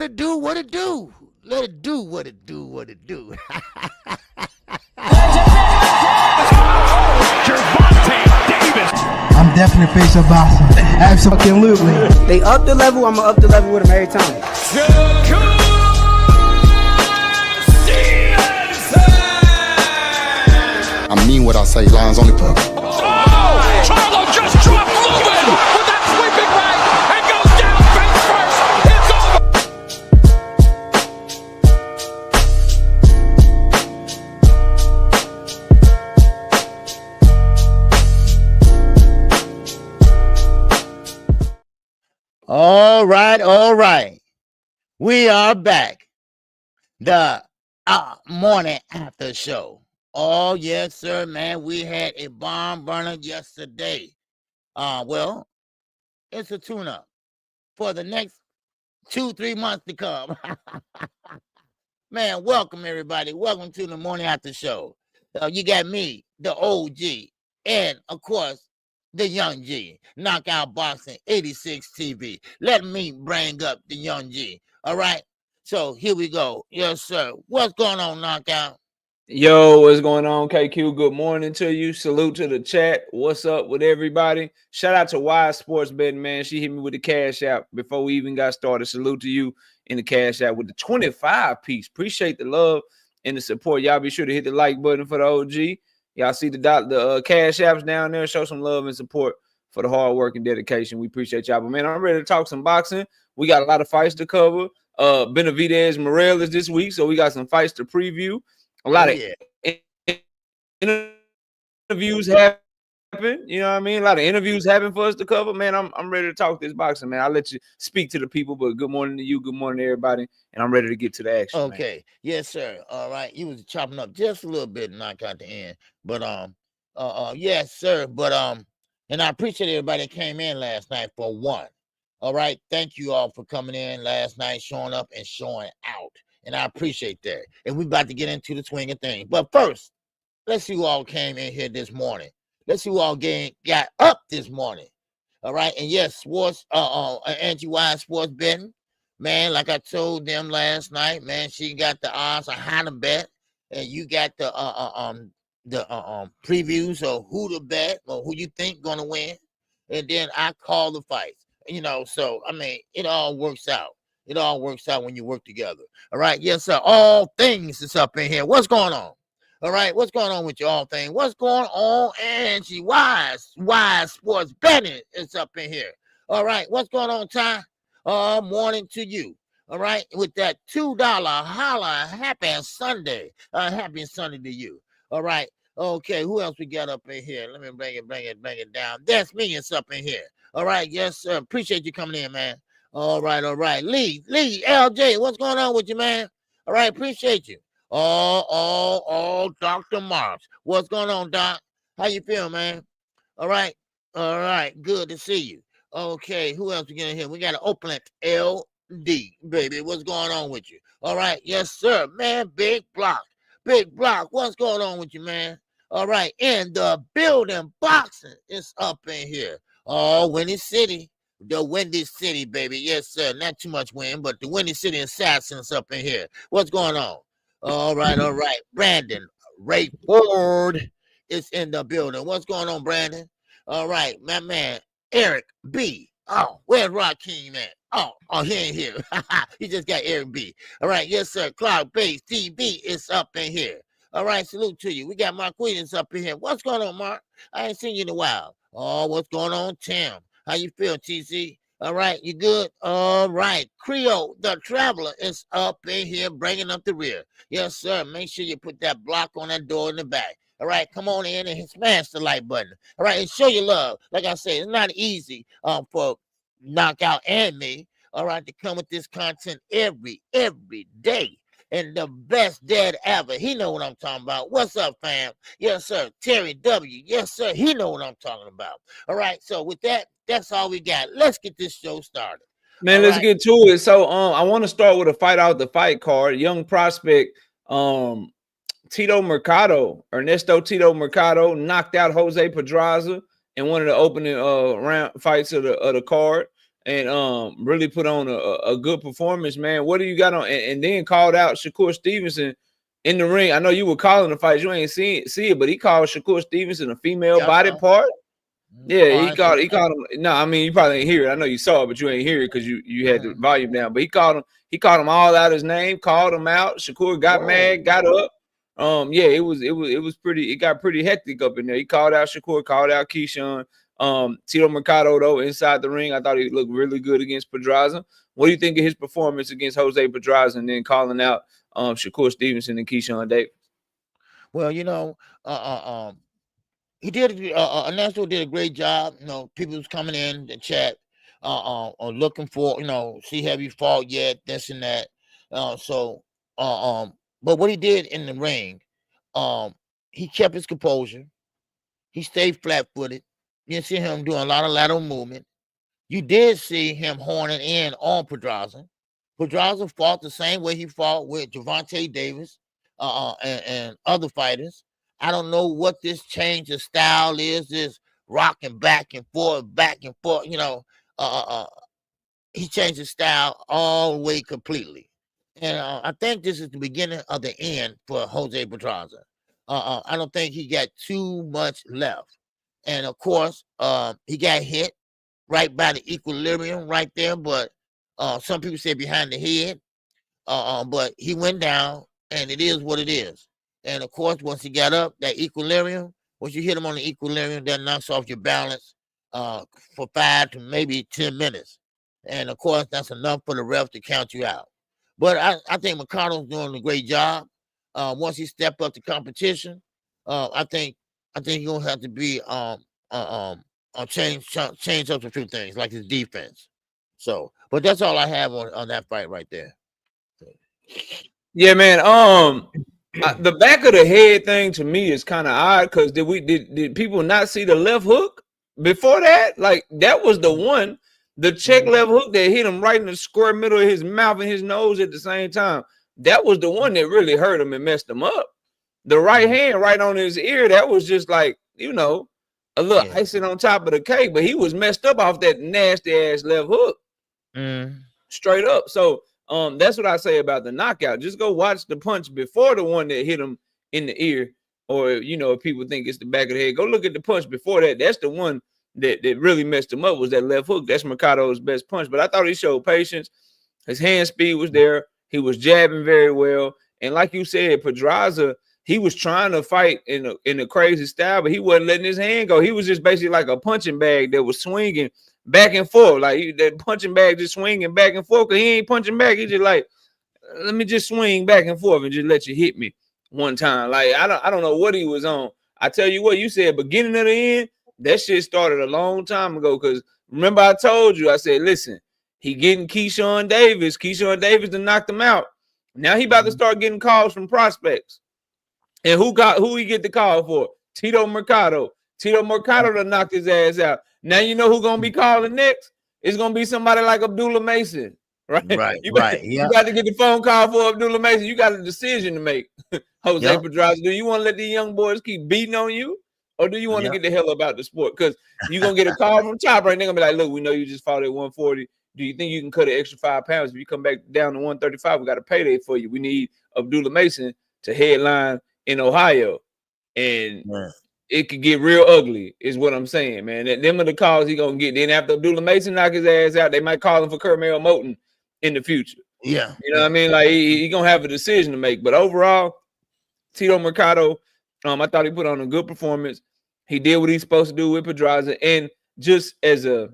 it do what it do. Let it do what it do, what it do. I'm definitely face of boxing. Absolutely. They up the level, I'm gonna up the level with them every time. I mean what I say, lines only put. Charlo just dropped Lubin with that sweeping right and goes down face first. It's over. All right. We are back. The morning after show. Oh, yes, sir, man. We had a bomb burner yesterday. Well, it's a tune-up for the next 2-3 months to come. Man, welcome, everybody. Welcome to the morning after show. You got me, the OG, and, of course, the young G. Knockout Boxing 86 TV. Let me bring up the young G. All right? So, here we go. Yes, sir. What's going on, Knockout? Yo, what's going on, KQ? Good morning to you. Salute to the chat. What's up with everybody? Shout out to WIZE Sports Betting, man. She hit me with the cash app before we even got started. Salute to you in the cash app with the 25 piece. Appreciate the love and the support. Y'all be sure to hit the like button for the OG. Y'all see the cash apps down there. Show some love and support for the hard work and dedication. We appreciate y'all. But, man, I'm ready to talk some boxing. We got a lot of fights to cover. Benavidez Morales this week, so we got some fights to preview. A lot of interviews happen, you know what I mean? A lot of interviews happen for us to cover. Man, I'm ready to talk this boxing, man. I'll let you speak to the people, but good morning to you, good morning to everybody, and I'm ready to get to the action. Okay, man. Yes, sir. All right, you was chopping up just a little bit, knock out the end, but yes, sir. But and I appreciate everybody that came in last night for one. All right, thank you all for coming in last night, showing up and showing out. And I appreciate that. And we're about to get into the swing of things. But first, let's see who all came in here this morning. Let's see who all got up this morning. All right. And yes, sports, anti-WIZE Sports Betting. Man, like I told them last night, man, she got the odds on how to bet. And you got the previews of who to bet or who you think gonna win. And then I call the fights. You know, so I mean, it all works out. It all works out when you work together. All right. Yes, sir. All things is up in here. What's going on? All right. What's going on with you, all things? What's going on, Angie? WIZE Sports Betting is up in here. All right. What's going on, Ty? Morning to you. All right. With that $2 holla. Happy Sunday. Happy Sunday to you. All right. Okay. Who else we got up in here? Let me bring it down. That's me. It's up in here. All right. Yes, sir. Appreciate you coming in, man. All right. Lee, LJ, what's going on with you, man? All right, appreciate you. Dr. Marks. What's going on, Doc? How you feel, man? All right, good to see you. Okay, who else we got here? We got an Oakland LD, baby. What's going on with you? All right, yes, sir, man. Big block. What's going on with you, man? All right, in the building, boxing is up in here. Windy City. The Windy City, baby. Yes, sir. Not too much wind, but the Windy City Assassins up in here. What's going on? All right. Brandon Rayford is in the building. What's going on, Brandon? All right, my man, Eric B. Oh, where's Rakeem at? Oh, he ain't here. He just got Eric B. All right, yes, sir. Cloud Base TV is up in here. All right, salute to you. We got Mark Williams up in here. What's going on, Mark? I ain't seen you in a while. Oh, what's going on, Tim? How you feel, TC? All right, you good? All right. Creole, the traveler, is up in here bringing up the rear. Yes, sir. Make sure you put that block on that door in the back. All right, come on in and smash the like button. All right, and show your love. Like I said, it's not easy for Knockout and me, all right, to come with this content every day. And the best dad ever. He know what I'm talking about. What's up, fam? Yes, sir. Terry W. Yes, sir. He know what I'm talking about. All right, so with that, that's all we got. Let's get this show started. Man, let's get to it. So I want to start with a fight out the fight card. Young prospect, Tito Mercado, Ernesto Tito Mercado, knocked out Jose Pedraza in one of the opening round fights of the card. and really put on a good performance, man. What do you got on? And then called out Shakur Stevenson in the ring. I know you were calling the fight. You ain't see it, but he called Shakur Stevenson a female body part. Yeah, he called him. No, I mean, you probably ain't hear it. I know you saw it, but you ain't hear it because you had the volume down. But he called him all out his name, called him out. Shakur got mad, got up. Yeah, it was pretty. It got pretty hectic up in there. He called out Shakur, called out Keyshawn. Tito Mercado, though, inside the ring, I thought he looked really good against Pedraza. What do you think of his performance against Jose Pedraza and then calling out Shakur Stevenson and Keyshawn Davis? Well, you know, he did. Ernesto did a great job. You know, people was coming in the chat, looking for, you know, see have you fought yet, this and that. But what he did in the ring, he kept his composure. He stayed flat-footed. You didn't see him doing a lot of lateral movement. You did see him horning in on Pedraza. Pedraza fought the same way he fought with Gervonta Davis and other fighters. I don't know what this change of style is, this rocking back and forth, you know. He changed his style all the way completely. And I think this is the beginning of the end for Jose Pedraza. I don't think he got too much left. And, of course, he got hit right by the equilibrium right there. But some people say behind the head. But he went down, and it is what it is. And, of course, once he got up, that equilibrium, once you hit him on the equilibrium, that knocks off your balance for 5 to maybe 10 minutes. And, of course, that's enough for the ref to count you out. But I think Mercado's doing a great job. Once he stepped up the competition, I think he's gonna have to be change up a few things like his defense. So, but that's all I have on that fight right there. Yeah, man. The back of the head thing to me is kind of odd because did people not see the left hook before that? Like that was the one. The check left hook that hit him right in the square middle of his mouth and his nose at the same time. That was the one that really hurt him and messed him up. The right hand right on his ear, that was just like, you know, a little icing on top of the cake. But he was messed up off that nasty-ass left hook. Straight up. So that's what I say about the knockout. Just go watch the punch before the one that hit him in the ear. Or, you know, if people think it's the back of the head, go look at the punch before that. That's the one that really messed him up was that left hook. That's Mercado's best punch. But I thought he showed patience. His hand speed was there. He was jabbing very well. And like you said, Pedraza, he was trying to fight in a crazy style, but he wasn't letting his hand go. He was just basically like a punching bag that was swinging back and forth. Like that punching bag just swinging back and forth because he ain't punching back. He just like, let me just swing back and forth and just let you hit me one time. Like, I don't know what he was on. I tell you what, you said beginning of the end, that shit started a long time ago because remember I told you, I said, listen, he getting Keyshawn Davis. Keyshawn Davis done knocked him out. Now he about to start getting calls from prospects. And who he get the call for? Tito Mercado. Tito Mercado done knocked his ass out. Now you know who gonna be calling next? It's gonna be somebody like Abdullah Mason. Right. You got to get the phone call for Abdullah Mason. You got a decision to make. Jose Pedraza. Do you want to let these young boys keep beating on you? Or do you want to get the hell about the sport? Because you're going to get a call from top right now. They're going to be like, look, we know you just fought at 140. Do you think you can cut an extra 5 pounds? If you come back down to 135, we got a payday for you. We need Abdullah Mason to headline in Ohio. And it could get real ugly, is what I'm saying, man. Them are the calls he's going to get. Then after Abdullah Mason knock his ass out, they might call him for Kermel Moton in the future. Yeah. You know what I mean? Like, he going to have a decision to make. But overall, Tito Mercado, I thought he put on a good performance. He did what he's supposed to do with Pedraza. And just as a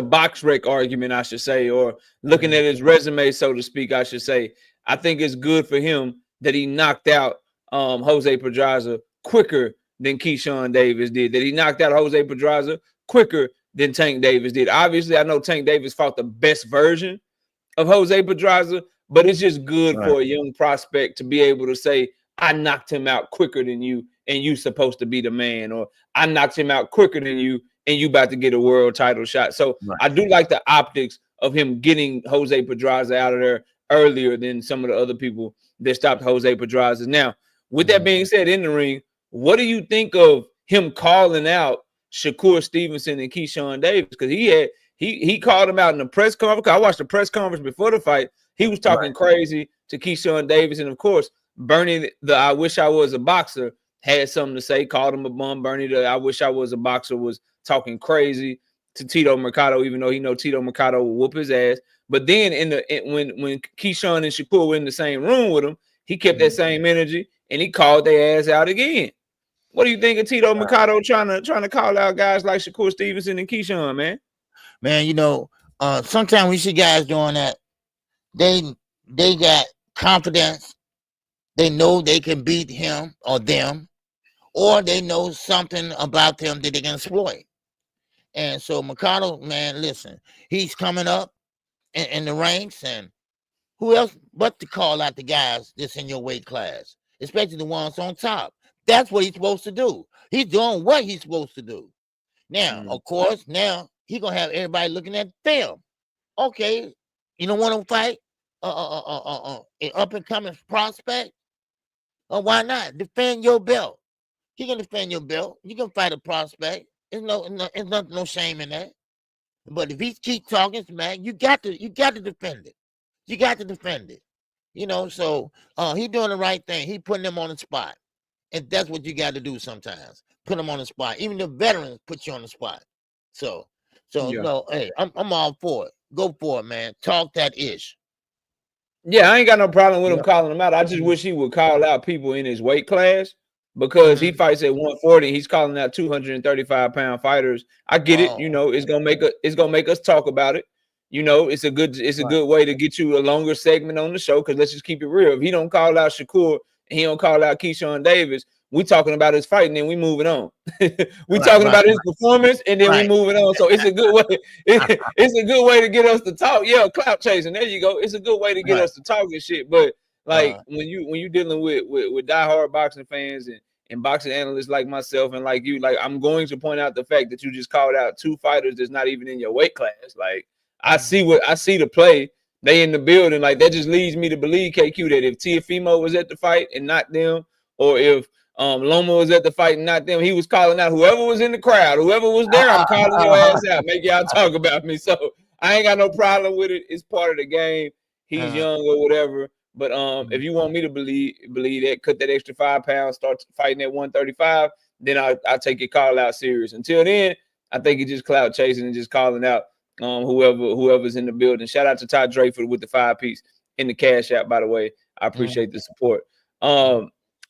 box rec argument, I should say, or looking at his resume, so to speak, I should say, I think it's good for him that he knocked out Jose Pedraza quicker than Keyshawn Davis did, that he knocked out Jose Pedraza quicker than Tank Davis did. Obviously, I know Tank Davis fought the best version of Jose Pedraza, but it's just good for a young prospect to be able to say, I knocked him out quicker than you, and you supposed to be the man, or I knocked him out quicker than you, and you about to get a world title shot. So I do like the optics of him getting Jose Pedraza out of there earlier than some of the other people that stopped Jose Pedraza. Now, with that being said, in the ring, what do you think of him calling out Shakur Stevenson and Keyshawn Davis, because he called him out in the press conference. I watched the press conference before the fight. He was talking crazy to Keyshawn Davis, and of course, Bernie, the I wish I was a boxer, had something to say, called him a bum. Bernie, the I wish I was a boxer, was talking crazy to Tito Mercado, even though he know Tito Mercado will whoop his ass. But then when Keyshawn and Shakur were in the same room with him, he kept that same energy and he called their ass out again. What do you think of Tito Mercado trying to call out guys like Shakur Stevenson and Keyshawn, man? Man, you know, sometimes we see guys doing that. They got confidence. They know they can beat him or them, or they know something about them that they can exploit. And so Mercado, man, listen, he's coming up in the ranks, and who else but to call out the guys that's in your weight class, especially the ones on top. That's what he's supposed to do. He's doing what he's supposed to do. Now, of course, now he's gonna have everybody looking at film. Okay, you don't want to fight an up and coming prospect? Or why not defend your belt? You can defend your belt. You can fight a prospect. There's no shame in that. But if he keep talking smack, you got to defend it. You got to defend it. You know, so he doing the right thing. He putting them on the spot. And that's what you got to do sometimes. Put them on the spot. Even the veterans put you on the spot. So no, hey, I'm all for it. Go for it, man. Talk that ish. Yeah, I ain't got no problem with him calling him out. I just wish he would call out people in his weight class, because he fights at 140. He's calling out 235-pound fighters. I get it. You know, it's gonna make us talk about it. You know, it's a good way to get you a longer segment on the show. Because let's just keep it real. If he don't call out Shakur and he don't call out Keyshawn Davis, we talking about his fight and then we moving on. we talking about his performance and then we moving on. So it's a good way. It's a good way to get us to talk. Yeah, clout chasing. There you go. It's a good way to get us to talk and shit. But like when you dealing with diehard boxing fans and boxing analysts like myself and like you, like I'm going to point out the fact that you just called out two fighters that's not even in your weight class. Like I see the play. They in the building. Like that just leads me to believe, KQ, that if Teofimo was at the fight and not them, or if Loma was at the fight and not them, he was calling out whoever was in the crowd, whoever was there. I'm calling your ass out. Make y'all talk about me. So I ain't got no problem with it. It's part of the game. He's young or whatever. But if you want me to believe that, cut that extra 5 pounds, start fighting at 135, then I'll take your call out serious. Until then, I think it's just clout chasing and just calling out whoever's in the building. Shout out to Todd Drayford with the 5-piece in the cash app, by the way. I appreciate the support.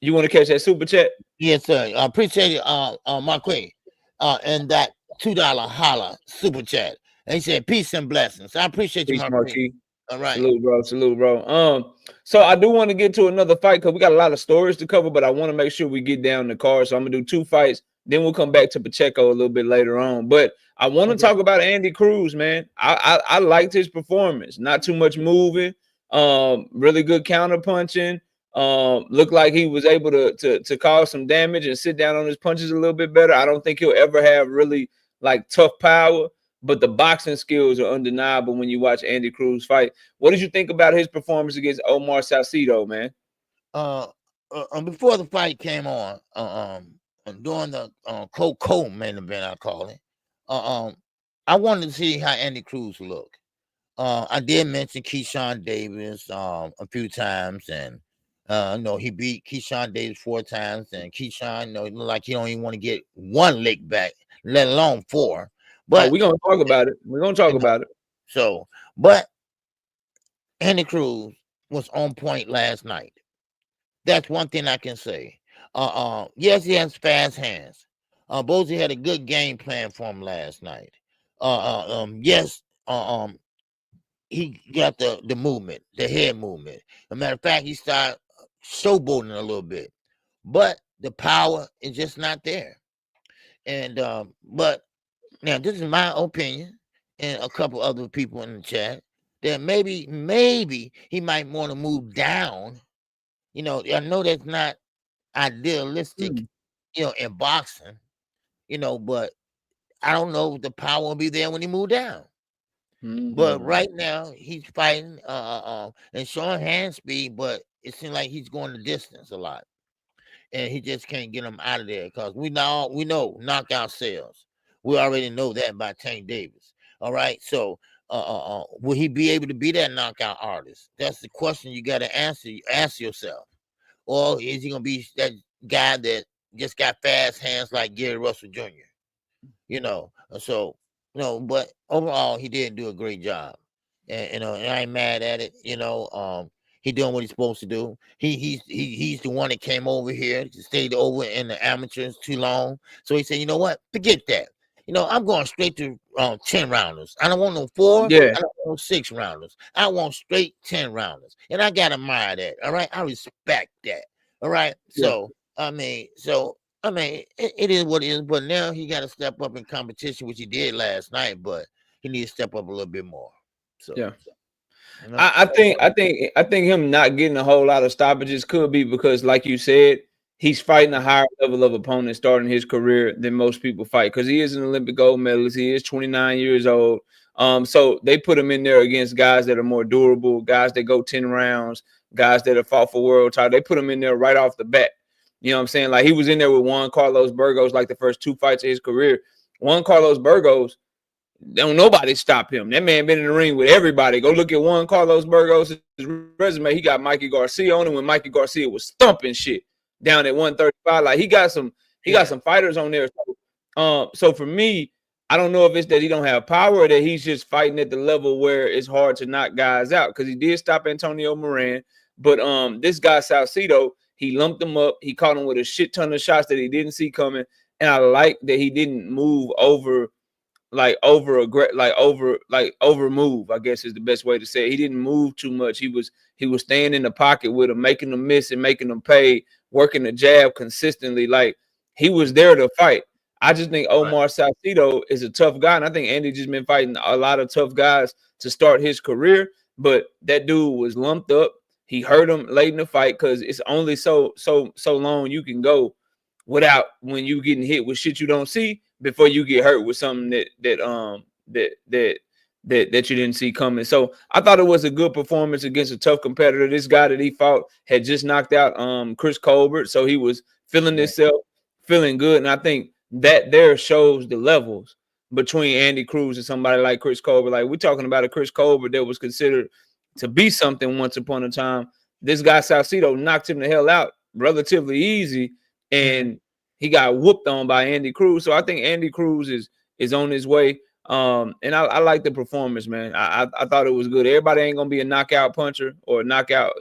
You want to catch that super chat? Yes, sir. I appreciate it, Marquis. And that $2 holla super chat. And he said, peace and blessings. I appreciate you, Marquis. All right. Salute, bro. So I do want to get to another fight because we got a lot of stories to cover, but I want to make sure we get down the card. So I'm gonna do 2 fights, then we'll come back to Pacheco a little bit later on. But I want to talk about Andy Cruz, man. I liked his performance. Not too much moving, really good counter punching. Looked like he was able to cause some damage and sit down on his punches a little bit better. I don't think he'll ever have really like tough power, but the boxing skills are undeniable when you watch Andy Cruz fight. What did you think about his performance against Omar Salcido, man? Before the fight came on, during the Coco main event, I call it, I wanted to see how Andy Cruz looked. I did mention Keyshawn Davis a few times, and he beat Keyshawn Davis 4 times, and Keyshawn, it looked like he don't even want to get 1 lick back, let alone 4. But we're gonna talk about it. We're gonna talk about it. So, but Andy Cruz was on point last night. That's one thing I can say. Yes, he has fast hands. Bozy had a good game plan for him last night. Yes, he got the movement, the head movement. As a matter of fact, he started showboating a little bit, but the power is just not there. And but now this is my opinion, and a couple other people in the chat, that maybe he might want to move down. I know that's not idealistic, in boxing, but I don't know if the power will be there when he move down. But right now he's fighting and showing hand speed, but it seems like he's going the distance a lot, and he just can't get him out of there because we know knockout sells. We already know that by Tank Davis. All right. So will he be able to be that knockout artist? That's the question you got to ask yourself. Or is he gonna be that guy that just got fast hands like Gary Russell Jr.? So but overall he did do a great job. And and I ain't mad at it. He doing what he's supposed to do. He's the one that came over here, stayed over in the amateurs too long. So he said, you know what? Forget that. I'm going straight to 10 rounders. I don't want no 4. Yeah. I don't want no 6 rounders. I want straight 10 rounders. And I gotta admire that. All right. I respect that. All right. Yeah. It is what it is. But now he got to step up in competition, which he did last night. But he needs to step up a little bit more. So yeah. I think him not getting a whole lot of stoppages could be because, like you said, he's fighting a higher level of opponent starting his career than most people fight because he is an Olympic gold medalist. He is 29 years old. So they put him in there against guys that are more durable, guys that go 10 rounds, guys that have fought for world title. They put him in there right off the bat. You know what I'm saying? Like he was in there with Juan Carlos Burgos, like the first 2 fights of his career. Juan Carlos Burgos, don't nobody stop him. That man been in the ring with everybody. Go look at Juan Carlos Burgos' resume. He got Mikey Garcia on him when Mikey Garcia was thumping shit down at 135. Like he got some fighters on there. So for me, I don't know if it's that he don't have power or that he's just fighting at the level where it's hard to knock guys out because he did stop Antonio Moran. But this guy Salcido, he lumped him up. He caught him with a shit ton of shots that he didn't see coming. And I like that he didn't move over move, I guess is the best way to say it. He didn't move too much. He was staying in the pocket with him, making them miss and making them pay, working the jab consistently. Like he was there to fight. I just think Omar Salcido is a tough guy, and I think Andy just been fighting a lot of tough guys to start his career. But that dude was lumped up. He hurt him late in the fight because it's only so long you can go without when you getting hit with shit you don't see before you get hurt with something that you didn't see coming. So I thought it was a good performance against a tough competitor. This guy that he fought had just knocked out Chris Colbert, so he was feeling himself, feeling good. And I think that there shows the levels between Andy Cruz and somebody like Chris Colbert. Like we're talking about a Chris Colbert that was considered to be something once upon a time. This guy Salcido knocked him the hell out relatively easy, and he got whooped on by Andy Cruz. So I think Andy Cruz is on his way. And I like the performance, man. I thought it was good. Everybody ain't gonna be a knockout puncher or knockout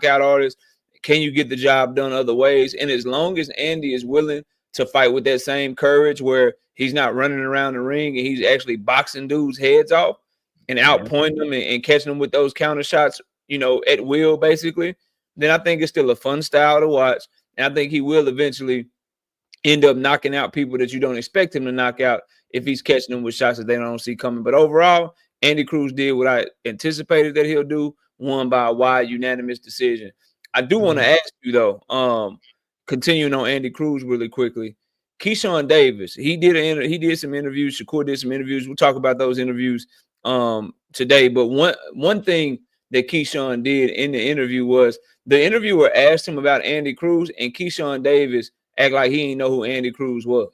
artist. Can you get the job done other ways? And as long as Andy is willing to fight with that same courage where he's not running around the ring and he's actually boxing dudes' heads off and outpointing them and catching them with those counter shots, at will, basically, then I think it's still a fun style to watch. And I think he will eventually end up knocking out people that you don't expect him to knock out if he's catching them with shots that they don't see coming. But overall, Andy Cruz did what I anticipated that he'll do, won by a wide unanimous decision. I do want to ask you, though, continuing on Andy Cruz really quickly, Keyshawn Davis, he did some interviews. Shakur did some interviews. We'll talk about those interviews today. But one thing that Keyshawn did in the interview was the interviewer asked him about Andy Cruz, and Keyshawn Davis act like he didn't know who Andy Cruz was.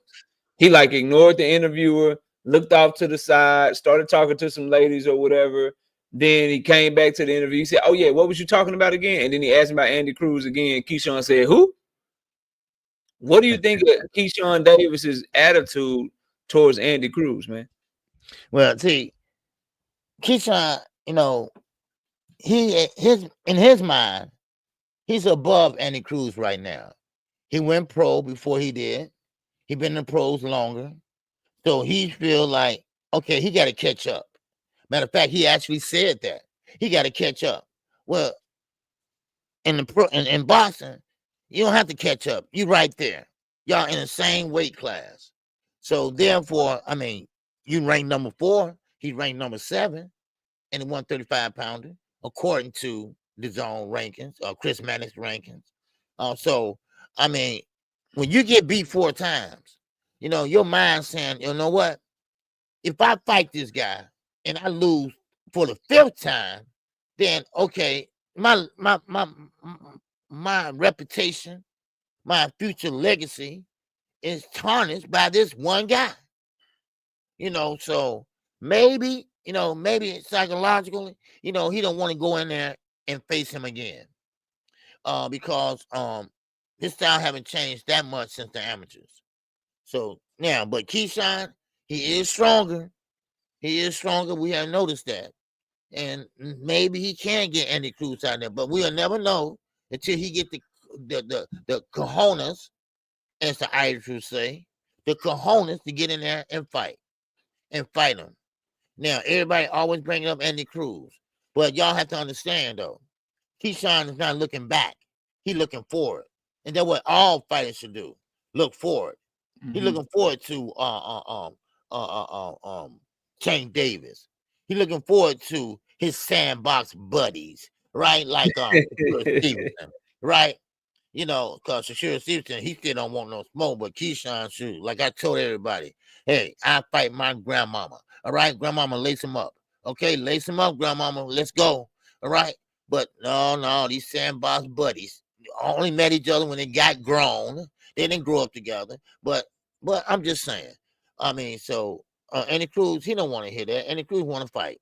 He ignored the interviewer, looked off to the side, started talking to some ladies or whatever. Then he came back to the interview. He said, "Oh yeah, what was you talking about again?" And then he asked him about Andy Cruz again. Keyshawn said, "Who?" What do you think of Keyshawn Davis's attitude towards Andy Cruz, man? Well, see, Keyshawn, in his mind, he's above Andy Cruz right now. He went pro before he did. He been in the pros longer. So he feel like, okay, he got to catch up. Matter of fact, he actually said that. He got to catch up. Well, in boxing, you don't have to catch up. You right there. Y'all in the same weight class. So therefore, you rank number 4. He ranked number 7 in the 135-pounder, according to the zone rankings, or Chris Mannix rankings. So when you get beat 4 times, your mind saying, you know what? If I fight this guy and I lose for the 5th time, then okay, my reputation, my future legacy is tarnished by this one guy. So maybe, maybe psychologically, he don't want to go in there and face him again. Because his style haven't changed that much since the amateurs. So now, but Keyshawn, he is stronger. He is stronger. We have noticed that. And maybe he can get Andy Cruz out there, but we'll never know until he get the cojones, as the Irish would say, the cojones to get in there and fight him. Now, everybody always bringing up Andy Cruz, but y'all have to understand though, Keyshawn is not looking back; he looking forward, and that's what all fighters should do: look forward. He's looking forward to Keyshawn Davis. He's looking forward to his sandbox buddies, right? Like Stevenson, right? Because Shakur Stevenson, he still don't want no smoke, but Keyshawn shoot. Like I told everybody, hey, I fight my grandmama. All right, grandmama, lace him up. Okay, lace him up, grandmama. Let's go. All right. But no, these sandbox buddies only met each other when they got grown. They didn't grow up together. But I'm just saying. I mean, so Andy Cruz, he don't want to hear that. Andy Cruz want to fight.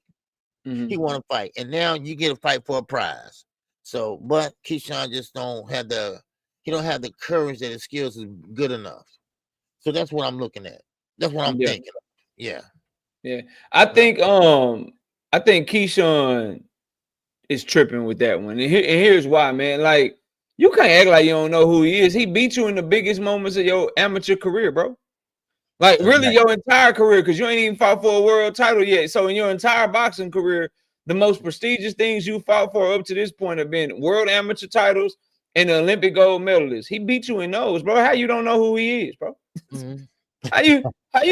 He want to fight. And now you get a fight for a prize. So, but Keyshawn just don't have the courage that his skills is good enough. So that's what I'm looking at. That's what I'm thinking. Yeah. Yeah. I think Keyshawn is tripping with that one. And here's why, man. Like, you can't act like you don't know who he is. He beat you in the biggest moments of your amateur career, bro. Like, really, your entire career, because you ain't even fought for a world title yet. So in your entire boxing career, the most prestigious things you fought for up to this point have been world amateur titles and the Olympic gold medalists. He beat you in those, bro. How you don't know who he is, bro? How you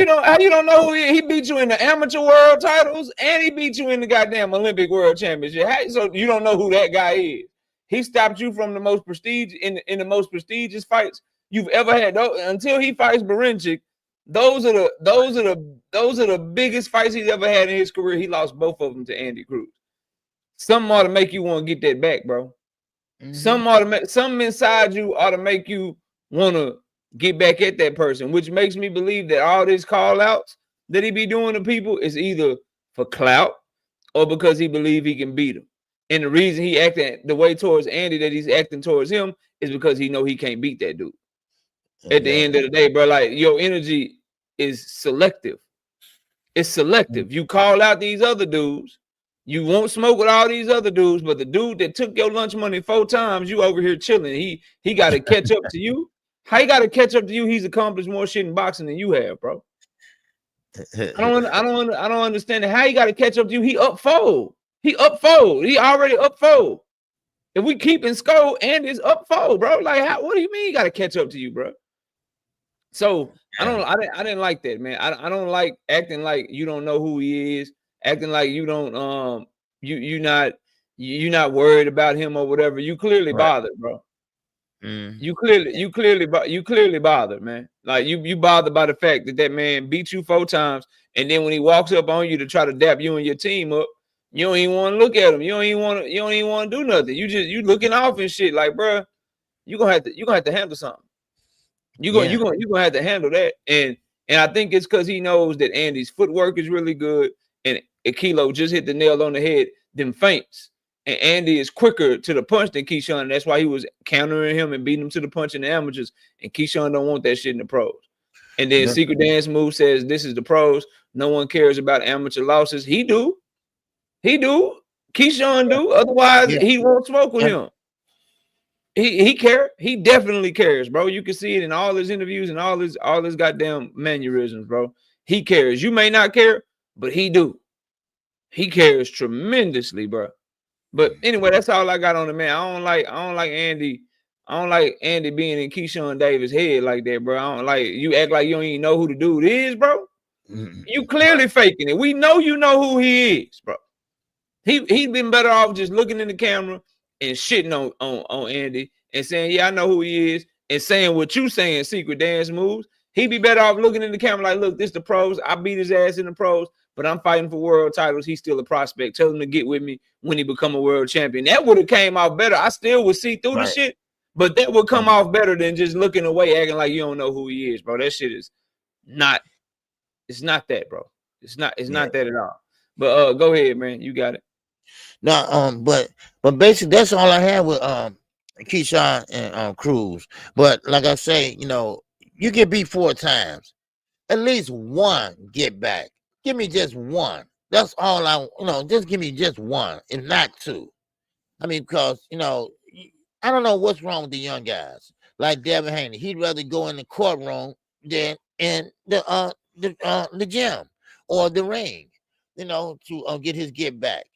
don't know who he is? He beat you in the amateur world titles and he beat you in the goddamn Olympic world championship. So you don't know who that guy is? He stopped you from the most prestige in the most prestigious fights you've ever had. Until he fights Berinchik, those are the biggest fights he's ever had in his career. He lost both of them to Andy Cruz. Something ought to make you want to get that back, bro. Something inside you ought to make you want to get back at that person, which makes me believe that all these call outs that he be doing to people is either for clout or because he believe he can beat them. And the reason he acting the way towards Andy that he's acting towards him is because he know he can't beat that dude. At the end of the day, bro, like your energy is selective. It's selective. You call out these other dudes. You won't smoke with all these other dudes, but the dude that took your lunch money 4 times, you over here chilling. He got to catch up to you. How he got to catch up to you? He's accomplished more shit in boxing than you have, bro. I don't understand it. How he got to catch up to you? He up fold. He already up fold. If we keep in score, and it's up fold, bro. Like, what do you mean he got to catch up to you, bro? So I didn't like that, man. I don't like acting like you don't know who he is, acting like you don't you're not worried about him or whatever. You clearly bothered, bro. You clearly bothered, man. Like you bothered by the fact that man beat you 4 times, and then when he walks up on you to try to dap you and your team up, you don't even want to look at him. You don't even want to do nothing. You looking off and shit. Like, bro, you gonna have to handle something. You're gonna have to handle that. And I think it's because he knows that Andy's footwork is really good, and Kilo just hit the nail on the head. Them feints. And Andy is quicker to the punch than Keyshawn. And that's why he was countering him and beating him to the punch in the amateurs. And Keyshawn don't want that shit in the pros. And then Secret Dance Move says this is the pros. No one cares about amateur losses. He do. Keyshawn do. Otherwise, he won't smoke with him. He care. He definitely cares, bro. You can see it in all his interviews and all his goddamn mannerisms, bro. He cares. You may not care, but he do. He cares tremendously, bro. But anyway, that's all I got on the man. I don't like Andy. I don't like Andy being in Keyshawn Davis' head like that, bro. I don't like you act like you don't even know who the dude is, bro. You clearly faking it. We know you know who he is, bro. He'd been better off just looking in the camera and shitting on Andy and saying, yeah, I know who he is, and saying what you saying, Secret Dance Moves. He'd be better off looking in the camera like, look, this the pros. I beat his ass in the pros, but I'm fighting for world titles. He's still a prospect. Tell him to get with me when he become a world champion. That would have came out better. I still would see through the shit, but that would come off better than just looking away, acting like you don't know who he is, bro. That shit is not, it's not that, bro. It's not that at all. But go ahead, man. You got it. No, but basically that's all I have with Keyshawn and Cruz. But like I say, you get beat 4 times. At least one get back. Give me just one. That's all just give me just one, if not 2. I mean, because I don't know what's wrong with the young guys. Like Devin Haney, he'd rather go in the courtroom than in the gym or the ring, to get his get back.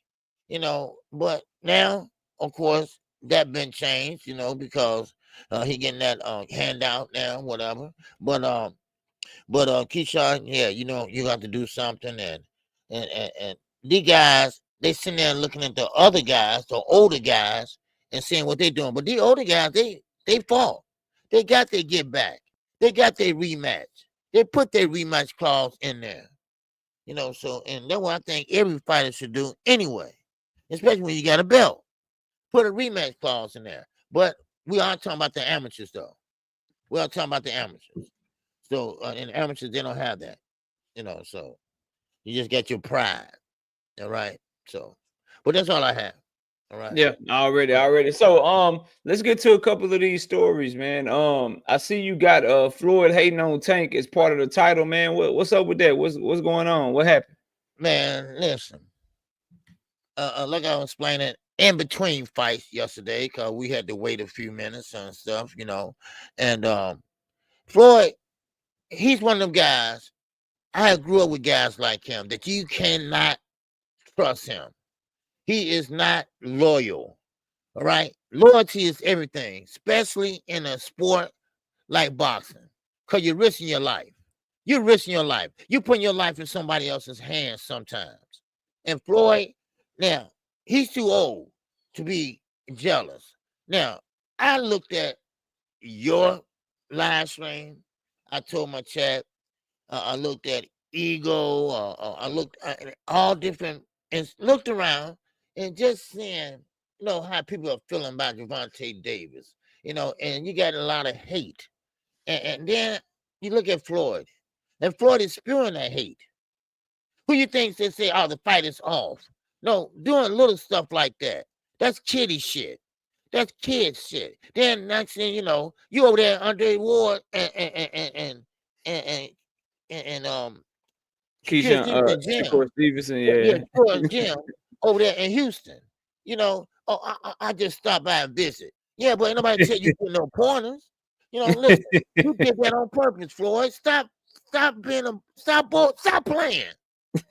But now, of course, that been changed, because he getting that handout now, whatever. But Keyshawn, yeah, you got to do something, and these guys, they sitting there looking at the other guys, the older guys, and seeing what they're doing. But the older guys, they fought. They got their get back. They got their rematch. They put their rematch clause in there. So, and that's what I think every fighter should do anyway, especially when you got a belt. Put a rematch clause in there. But we aren't talking about the amateurs, though. We are talking about the amateurs. So, in amateurs, they don't have that. So you just got your pride. All right. So, but that's all I have. All right. Yeah, already. So let's get to a couple of these stories, man. I see you got Floyd hating on Tank as part of the title, man. What's up with that? What's going on? What happened? Man, listen. Like I was explaining, in between fights yesterday, because we had to wait a few minutes and stuff, and Floyd, he's one of them guys. I grew up with guys like him that you cannot trust him. He is not loyal. All right. Loyalty is everything, especially in a sport like boxing, because you're risking your life. You're risking your life. You're putting your life in somebody else's hands sometimes. And Floyd, now, he's too old to be jealous. Now, I looked at your live stream. I told my chat. I looked at Ego. I looked at all different and looked around and just seeing, how people are feeling about Gervonta Davis, and you got a lot of hate. And then you look at Floyd, and Floyd is spewing that hate. Who you think they say, oh, the fight is off? No, doing little stuff like that. That's kiddie shit. That's kid shit. Then next thing you know, you over there under Ward and Keyshawn, of course, Stevenson, yeah. Jim over there in Houston. I just stopped by and visit. Yeah, but ain't nobody tell you put no pointers. Listen, you did that on purpose, Floyd. Stop playing.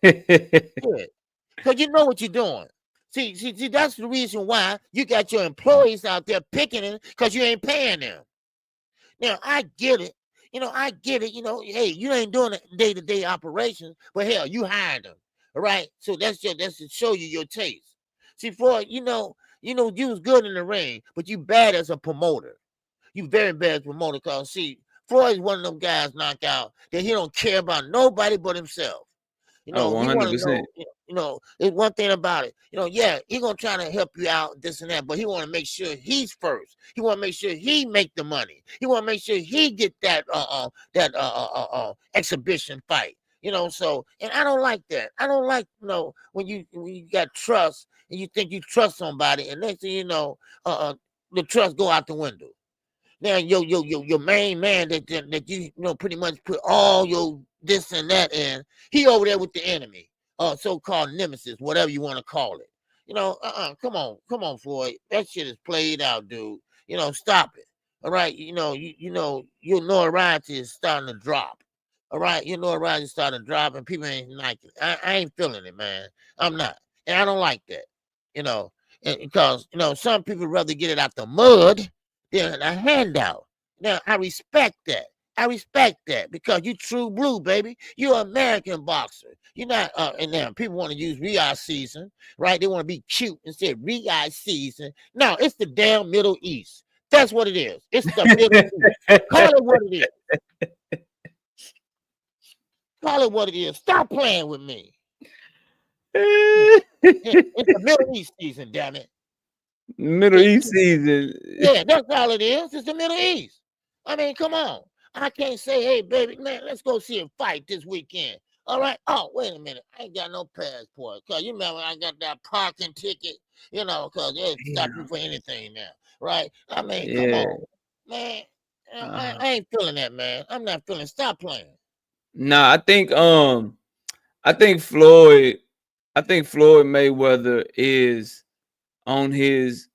Because you know what you're doing. See, that's the reason why you got your employees out there picking it, because you ain't paying them. Now, I get it. I get it. Hey, you ain't doing day-to-day operations, but hell, you hired them. All right. So that's to show you your taste. See, Floyd, you was good in the ring, but you bad as a promoter. You very bad as a promoter, because see, Floyd's one of them guys knocked out that he don't care about nobody but himself. 100%. It's one thing about it. Yeah, he gonna try to help you out, this and that, but he want to make sure he's first. He want to make sure he make the money. He want to make sure he get that exhibition fight. So, and I don't like that. I don't like when you got trust and you think you trust somebody, and next thing you know, the trust go out the window. Now your main man that you pretty much put all your this and that in, he over there with the enemy, so-called nemesis, whatever you want to call it. Come on, Floyd. That shit is played out, dude. Stop it. All right. Your notoriety is starting to drop. All right, your notoriety is starting to drop, and people ain't like it. I ain't feeling it, man. I'm not, and I don't like that. Because some people rather get it out the mud than a handout. Now, I respect that. Because you true blue, baby. You're an American boxer. You're not, and now people want to use Riyadh season, right? They want to be cute and say Riyadh season. No, it's the damn Middle East. That's what it is. It's the Middle East. Call it what it is. Call it what it is. Stop playing with me. It's the Middle East season, damn it. Middle East season. Yeah, that's all it is. It's the Middle East. I mean, come on. I can't say, hey, baby, man, let's go see a fight this weekend. All right. Oh, wait a minute. I ain't got no passport. Cause you remember I got that parking ticket, cause they stop you for anything now. Right? I mean, come Yeah. on, man. I ain't feeling that, man. I'm not feeling. Stop playing. Nah, I think Floyd Mayweather is on he's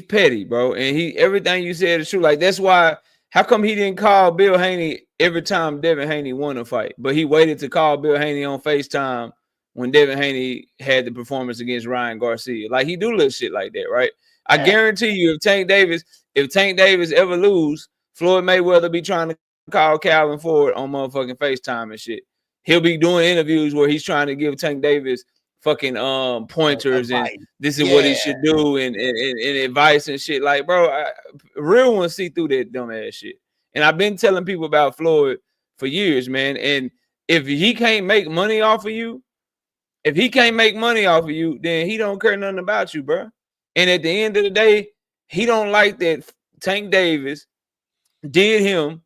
petty, bro. And everything you said is true. Like, that's why, how come he didn't call Bill Haney every time Devin Haney won a fight? But he waited to call Bill Haney on FaceTime when Devin Haney had the performance against Ryan Garcia. Like, he do little shit like that, right? I guarantee you, if Tank Davis ever lose, Floyd Mayweather be trying to call Calvin Ford on motherfucking FaceTime and shit. He'll be doing interviews where he's trying to give Tank Davis fucking pointers and this is what he should do and advice and shit. Like, bro, real ones see through that dumb ass shit. And I've been telling people about Floyd for years, man. And if he can't make money off of you, then he don't care nothing about you, bro. And at the end of the day, he don't like that Tank Davis did him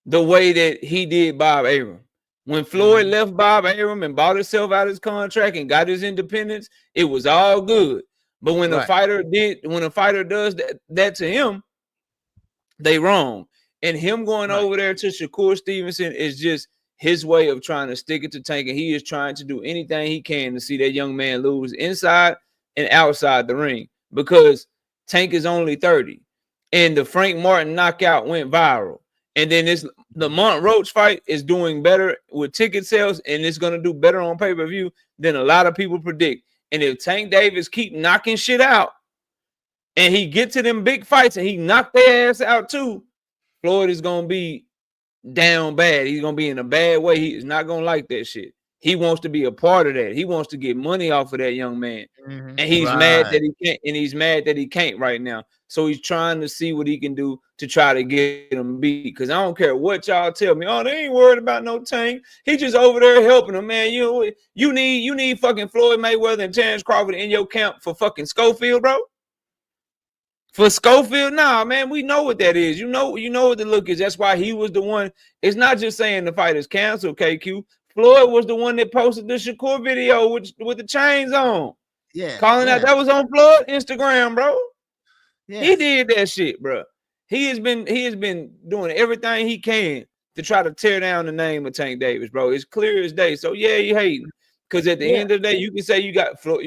the way that he did Bob Arum. When Floyd left Bob Arum and bought himself out of his contract and got his independence, it was all good. But when a fighter does that to him, they wrong. And him going over there to Shakur Stevenson is just his way of trying to stick it to Tank, and he is trying to do anything he can to see that young man lose inside and outside the ring, because Tank is only 30. And the Frank Martin knockout went viral. And then the Mont Roach fight is doing better with ticket sales, and it's going to do better on pay-per-view than a lot of people predict. And if Tank Davis keep knocking shit out and he get to them big fights and he knock their ass out too, Floyd is going to be down bad. He's going to be in a bad way. He is not going to like that shit. He wants to be a part of that. He wants to get money off of that young man. And he's mad that he can't, and he's mad that he can't right now. So he's trying to see what he can do to try to get him beat. Because I don't care what y'all tell me. Oh, they ain't worried about no Tank. He just over there helping him, man. You need fucking Floyd Mayweather and Terrence Crawford in your camp for fucking Schofield, bro. For Schofield, nah, man, we know what that is. You know what the look is. That's why he was the one. It's not just saying the fight is canceled, KQ. Floyd was the one that posted the Shakur video with the chains on. Yeah. Calling out. That was on Floyd Instagram, bro. Yeah. He did that shit, bro. He has been doing everything he can to try to tear down the name of Tank Davis, bro. It's clear as day. So yeah, you hate him. Because at the end of the day, you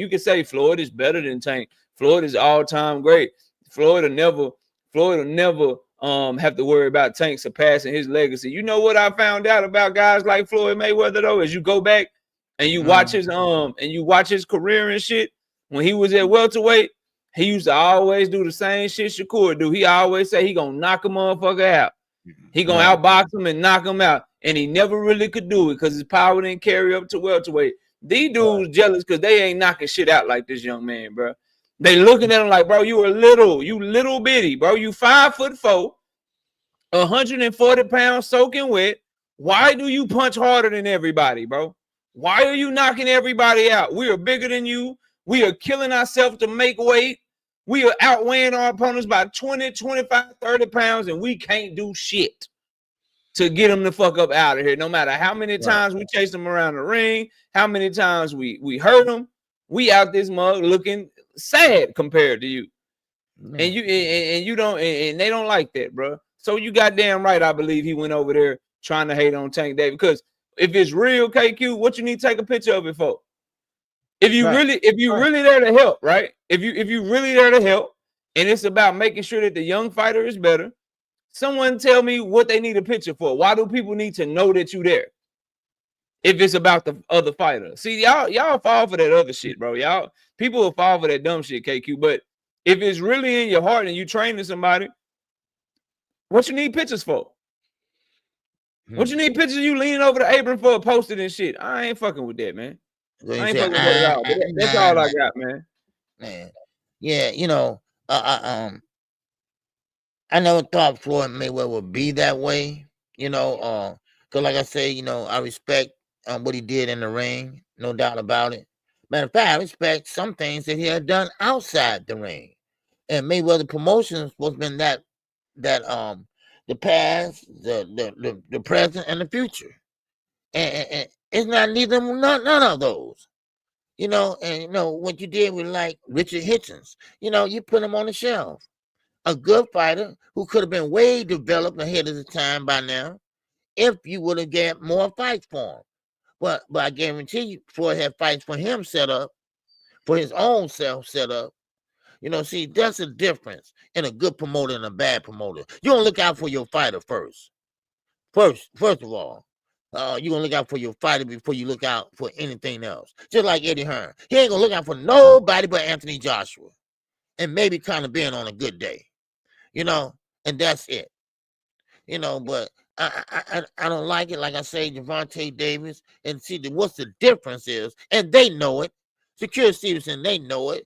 can say Floyd is better than Tank. Floyd is all-time great. Floyd will never have to worry about Tank surpassing his legacy. You know what I found out about guys like Floyd Mayweather though? As you go back and you watch his career and shit, when he was at welterweight, he used to always do the same shit Shakur do. He always say he gonna knock a motherfucker out. He gonna outbox him and knock him out. And he never really could do it because his power didn't carry up to welterweight. These dudes jealous because they ain't knocking shit out like this young man, bro. They looking at him like, bro, you little bitty, bro. You 5'4", 140 pounds soaking wet. Why do you punch harder than everybody, bro? Why are you knocking everybody out? We are bigger than you. We are killing ourselves to make weight. We are outweighing our opponents by 20, 25, 30 pounds, and we can't do shit to get them the fuck up out of here. No matter how many times we chase them around the ring, how many times we hurt them, we out this mug looking sad compared to you. And you don't, and they don't like that, bro. So you goddamn right, I believe he went over there trying to hate on Tank Davis. Because if it's real, KQ, what you need to take a picture of it for? If you really there to help, right? If you really there to help, and it's about making sure that the young fighter is better, someone tell me what they need a picture for. Why do people need to know that you there? If it's about the other fighter. See, y'all fall for that other shit, bro. People will fall for that dumb shit, KQ. But if it's really in your heart and you training somebody, what you need pictures for? What you need pictures of you leaning over the apron for posted and shit? I ain't fucking with that, man. I ain't fucking with that at all. That's all I got, man. Man. Yeah, I never thought Floyd Mayweather would be that way, because like I say, I respect what he did in the ring, no doubt about it. Matter of fact, I respect some things that he had done outside the ring. And Mayweather Promotions was been that the past, the present, and the future. And It's not none of those. You know, and you know what you did with like Richard Hitchens. You know, you put him on the shelf. A good fighter who could have been way developed ahead of the time by now if you would have got more fights for him. But I guarantee you, Floyd had fights for him set up, for his own self set up. You know, see, that's a difference in a good promoter and a bad promoter. You don't look out for your fighter first. First of all, you're gonna look out for your fighter before you look out for anything else. Just like Eddie Hearn. He ain't gonna look out for nobody but Anthony Joshua. And maybe kind of being on a good day. You know, and that's it. You know, but I don't like it. Like I say, Gervonta Davis, and see what's the difference is, and they know it. Secure Stevenson, they know it.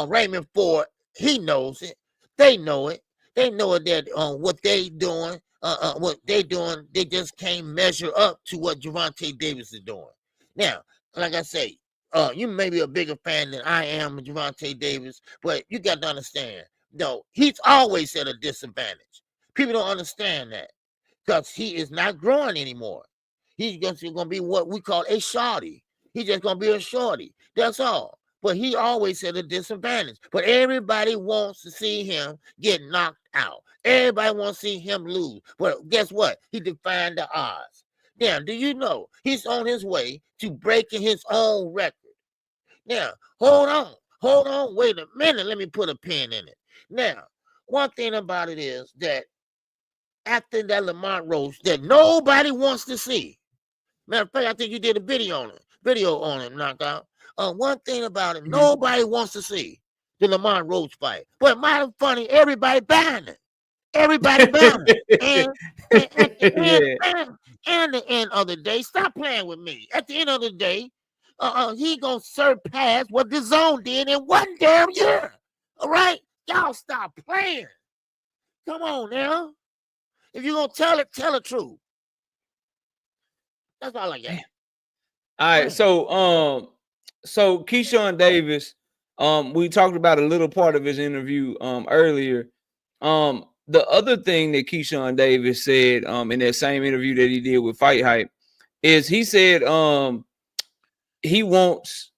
Raymond Ford, he knows it. They know it. They know it that what they doing, they just can't measure up to what Gervonta Davis is doing. Now, like I say, you may be a bigger fan than I am of Gervonta Davis, but you got to understand. No, he's always at a disadvantage. People don't understand that because he is not growing anymore. He's just going to be what we call a shorty. He's just going to be a shorty. That's all. But he always at a disadvantage. But everybody wants to see him get knocked out. Everybody wants to see him lose. But guess what? He defied the odds. Now, do you know he's on his way to breaking his own record? Now, hold on, wait a minute. Let me put a pin in it. Now, one thing about it is that after that Lamont roast that nobody wants to see. Matter of fact, I think you did a video on it, Knockout. One thing about it, nobody wants to see the Lamont roast fight. But mighty funny, everybody buying it. Everybody buying it. And the end of the day, stop playing with me. At the end of the day, he gonna surpass what the Zone did in one damn year. All right? Y'all stop playing. Come on now. If you're gonna tell the truth. That's all I got. All right, so Keyshawn Davis, we talked about a little part of his interview earlier. The other thing that Keyshawn Davis said in that same interview that he did with Fight Hype is he said he wants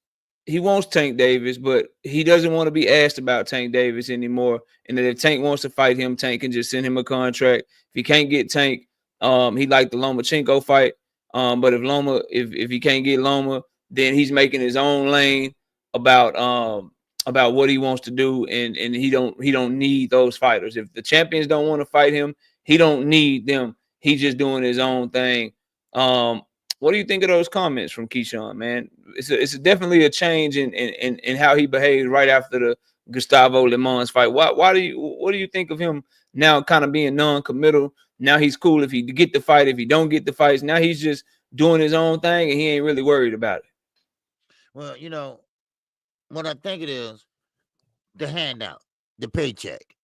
Tank Davis, but he doesn't want to be asked about Tank Davis anymore. And that if Tank wants to fight him, Tank can just send him a contract. If he can't get Tank, he liked the Lomachenko fight. But if he can't get Loma, then he's making his own lane about what he wants to do, and he don't need those fighters. If the champions don't want to fight him, he don't need them. He's just doing his own thing. What do you think of those comments from Keyshawn, man? It's definitely a change in how he behaved right after the Gustavo Lemons fight. What do you think of him now, kind of being non-committal? Now he's cool if he get the fight. If he don't get the fights, now he's just doing his own thing and he ain't really worried about it. Well, you know, what I think it is, the handout, the paycheck.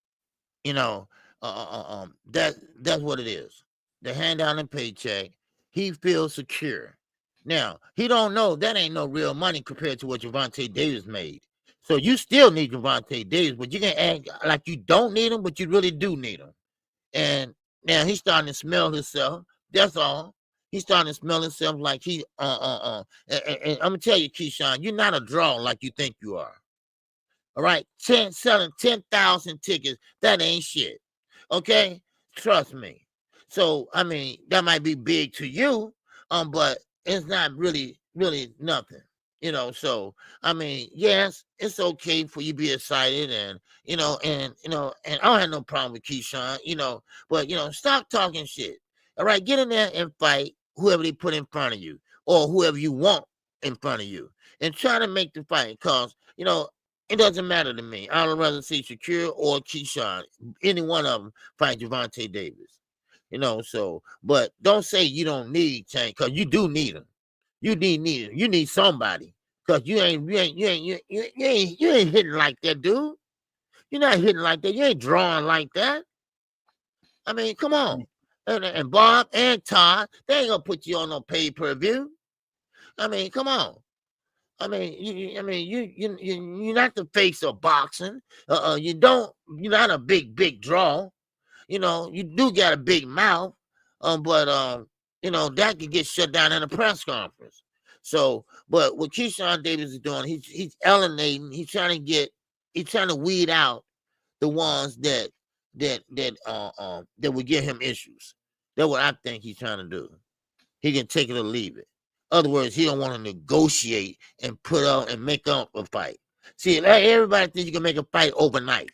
You know, that's what it is. The handout and paycheck. He feels secure. Now, he don't know that ain't no real money compared to what Gervonta Davis made. So you still need Gervonta Davis, but you can act like you don't need him, but you really do need him. And now he's starting to smell himself. That's all. He's starting to smell himself like he and I'm gonna tell you, Keyshawn, you're not a draw like you think you are. All right, selling 10,000 tickets, that ain't shit. Okay, trust me. So I mean, that might be big to you, but it's not really nothing. You know, so I mean, yes, it's okay for you to be excited, and and I don't have no problem with Keyshawn, but stop talking shit. All right, get in there and fight whoever they put in front of you or whoever you want in front of you, and try to make the fight. Cause it doesn't matter to me. I'd rather see Shakir or Keyshawn, any one of them, fight Gervonta Davis. So but don't say you don't need Tank, because you do need him. You need somebody, because you ain't hitting like that, dude. You're not hitting like that. You ain't drawing like that. I mean, come on. And Bob and Todd, they ain't gonna put you on no pay-per-view. I mean, come on. I mean, you're not the face of boxing. You're not a big draw. You do got a big mouth, but that could get shut down in a press conference. So, but what Keyshawn Davis is doing, he's alienating. He's trying to weed out the ones that would give him issues. That's what I think he's trying to do. He can take it or leave it. Other words, he don't want to negotiate and put out and make up a fight. See, like everybody thinks you can make a fight overnight.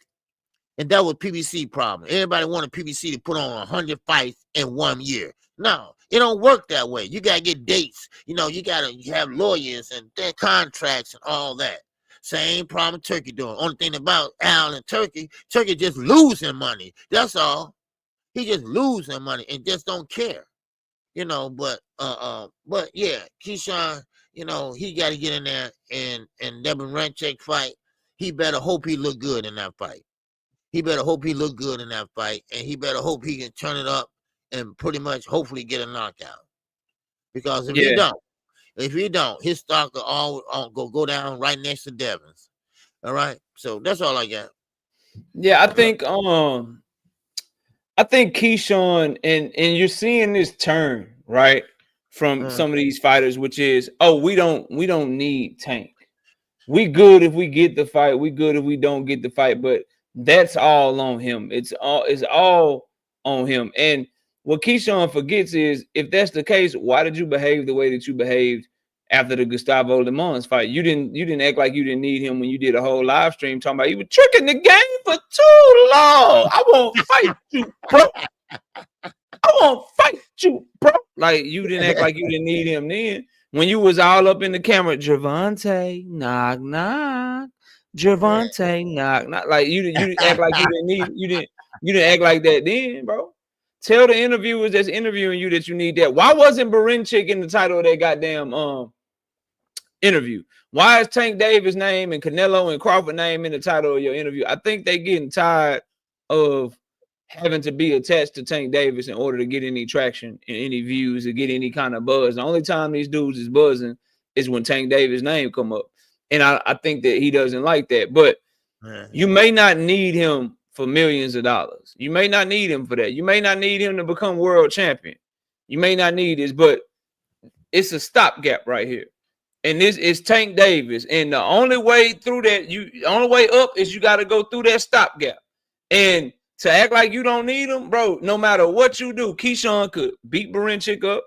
And that was PBC problem. Everybody wanted PBC to put on 100 fights in 1 year. No, it don't work that way. You got to get dates. You know, you got to have lawyers and contracts and all that. Same problem Turkey doing. Only thing about Al and Turkey just losing money. That's all. He just losing money and just don't care. You know, but yeah, Keyshawn, you know, he got to get in there and Devin Ranchek fight. He better hope he look good in that fight. He better hope he look good in that fight, and he better hope he can turn it up and pretty much hopefully get a knockout. Because if he don't, his stock will all go down right next to Devin's. All right, so that's all I got. Yeah, I think Keyshawn and you're seeing this turn right from some of these fighters, which is, oh, we don't need Tank. We good if we get the fight. We good if we don't get the fight, but that's all on him. It's all on him. And what Keyshawn forgets is, if that's the case, why did you behave the way that you behaved after the Gustavo Le Mans fight? You didn't act like you didn't need him when you did a whole live stream talking about you were tricking the game for too long. I won't fight you, bro. I won't fight you, bro. Like, you didn't act like you didn't need him then. When you was all up in the camera, Gervonta, knock, knock. Gervonta, knock, knock. Like, you didn't act like you didn't need, you didn't act like that then, bro. Tell the interviewers that's interviewing you that you need that. Why wasn't Barinchyk in the title of that goddamn interview? Why is Tank Davis' name and Canelo and Crawford name in the title of your interview? I think they getting tired of having to be attached to Tank Davis in order to get any traction and any views or get any kind of buzz. The only time these dudes is buzzing is when Tank Davis' name come up. And I think that he doesn't like that. But you may not need him for millions of dollars. You may not need him for that. You may not need him to become world champion. You may not need this, but it's a stopgap right here. And this is Tank Davis. And the only way through that, the only way up is you got to go through that stopgap. And to act like you don't need him, bro, no matter what you do, Keyshawn could beat Barinchyk up.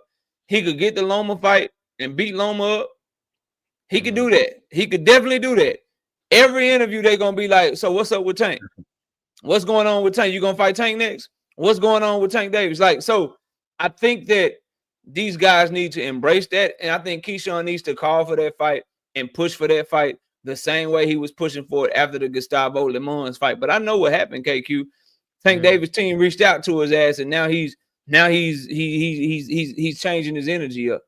He could get the Loma fight and beat Loma up. He could do that. He could definitely do that. Every interview, they're going to be like, so what's up with Tank? What's going on with Tank? You going to fight Tank next? What's going on with Tank Davis? Like, so I think that these guys need to embrace that. And I think Keyshawn needs to call for that fight and push for that fight the same way he was pushing for it after the Gustavo Le Mans fight. But I know what happened, KQ. Tank Davis' team reached out to his ass, and now he's changing his energy up,